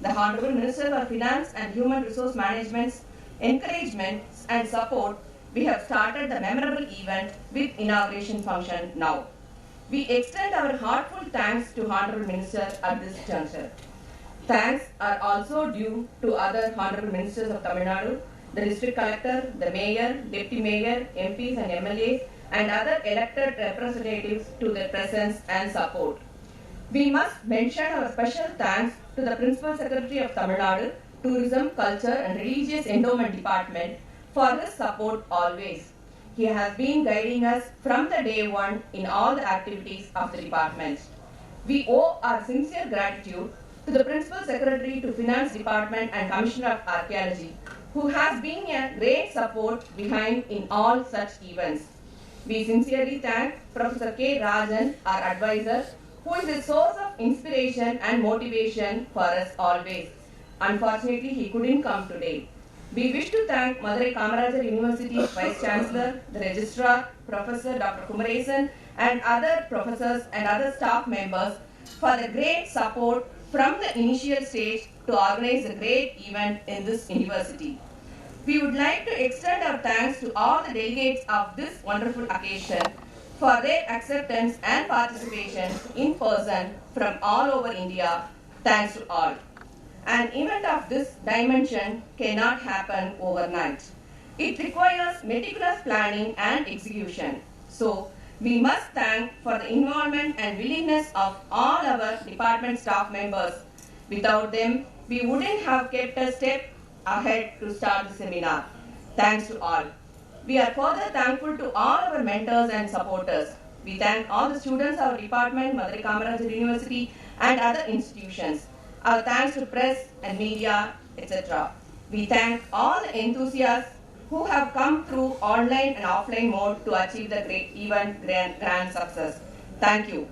The Honorable Minister for Finance and Human Resource Management's encouragement and support, we have started the memorable event with inauguration function now. We extend our heartfelt thanks to Honorable Minister at this juncture. Thanks are also due to other Honorable Ministers of Tamil Nadu, the District Collector, the Mayor, Deputy Mayor, MPs and MLAs, and other elected representatives to their presence and support. We must mention our special thanks to the Principal Secretary of Tamil Nadu, Tourism, Culture and Religious Endowment Department for his support always. He has been guiding us from the day one in all the activities of the department. We owe our sincere gratitude to the Principal Secretary to Finance Department and Commissioner of Archaeology, who has been a great support behind in all such events. We sincerely thank Professor K. Rajan, our advisor, who is a source of inspiration and motivation for us always. Unfortunately, he couldn't come today. We wish to thank Madurai Kamaraj University Vice Chancellor, the Registrar, Professor Dr. Kumar, and other professors and other staff members for the great support from the initial stage to organize a great event in this university. We would like to extend our thanks to all the delegates of this wonderful occasion for their acceptance and participation in person from all over India. Thanks to all. An event of this dimension cannot happen overnight. It requires meticulous planning and execution. So, we must thank for the involvement and willingness of all our department staff members. Without them, we wouldn't have kept a step ahead to start the seminar. Thanks to all. We are further thankful to all our mentors and supporters. We thank all the students of our department, Madurai Kamaraj University and other institutions. Our thanks to press and media, etc. We thank all the enthusiasts who have come through online and offline mode to achieve the great event grand success. Thank you.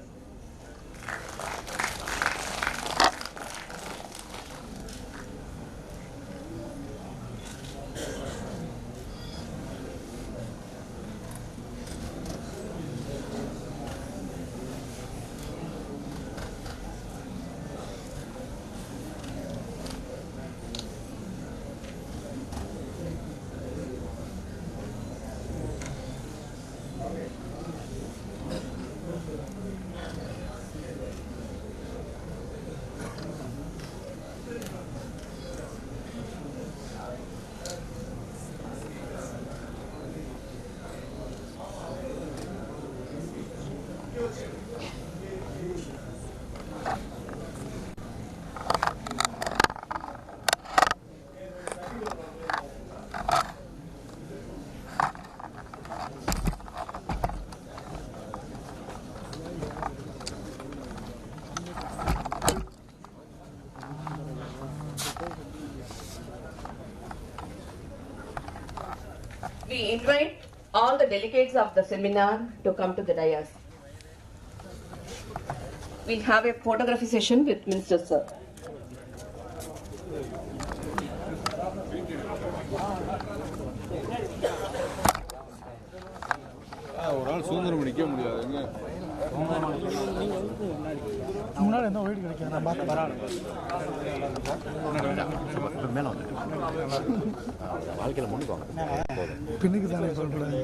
We invite all the delegates of the seminar to come to the dais. We'll have a photography session with Minister Sir. ஒரு நாள் சுதந்திரம் நிற்க முடியாது. எங்க முன்னாடி எந்த வீடு கிடைக்காது. நான் பார்த்து வரான் வாழ்க்கையில் முன்னுக்குவாங்க. பின்னுக்கு தானே சொல்கிறேன்.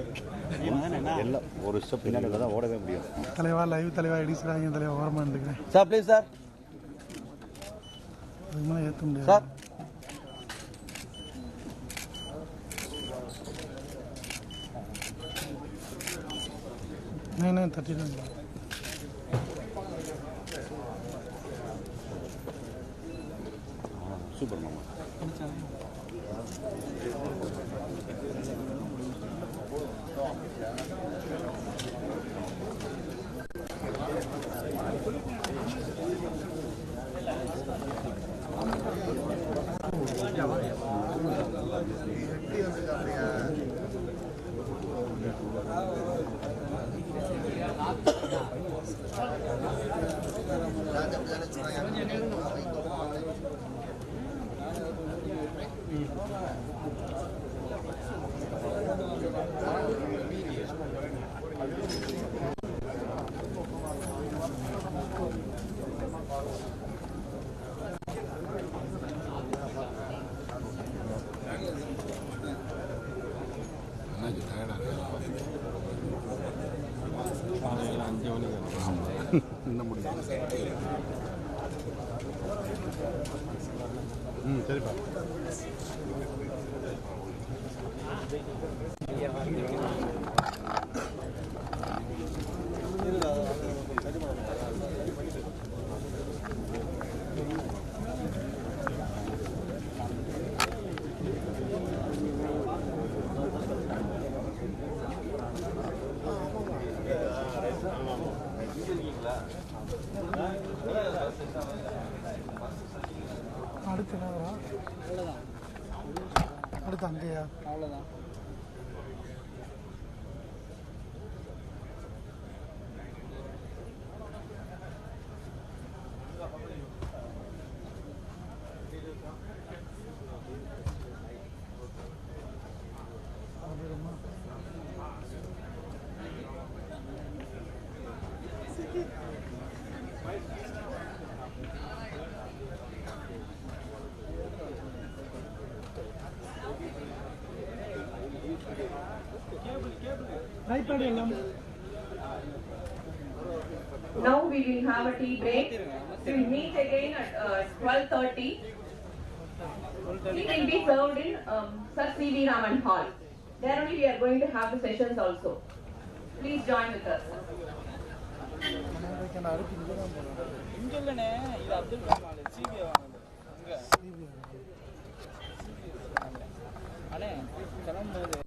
எல்லாம் ஒரு ஸ்டெப் பின்னாடி தான் ஓடவே முடியும். தலைவா லைவ் தலைவா இடிச்சுறாங்க தலைவா ஓரமாக இருந்துக்கிறேன் சார். Please sir. அதுக்கு மேலே ஏற்ற முடியாது சார். நான் தட்டிடுங்க. சூப்பர் மாமா. சரிப்பா. அடுத்து என்ன வரும்? அடுத்து அங்கேயா? அவ்வளோதான். Now we will have a tea break. We will meet again at 12:30. Tea will be served in Sir C.V. Raman Hall. There only we are going to have the sessions also. Please join with us. இங்கே இல்லைண்ணே, இது Abdul Kalam CP வாங்கினது. அண்ணே கிளம்பும்போது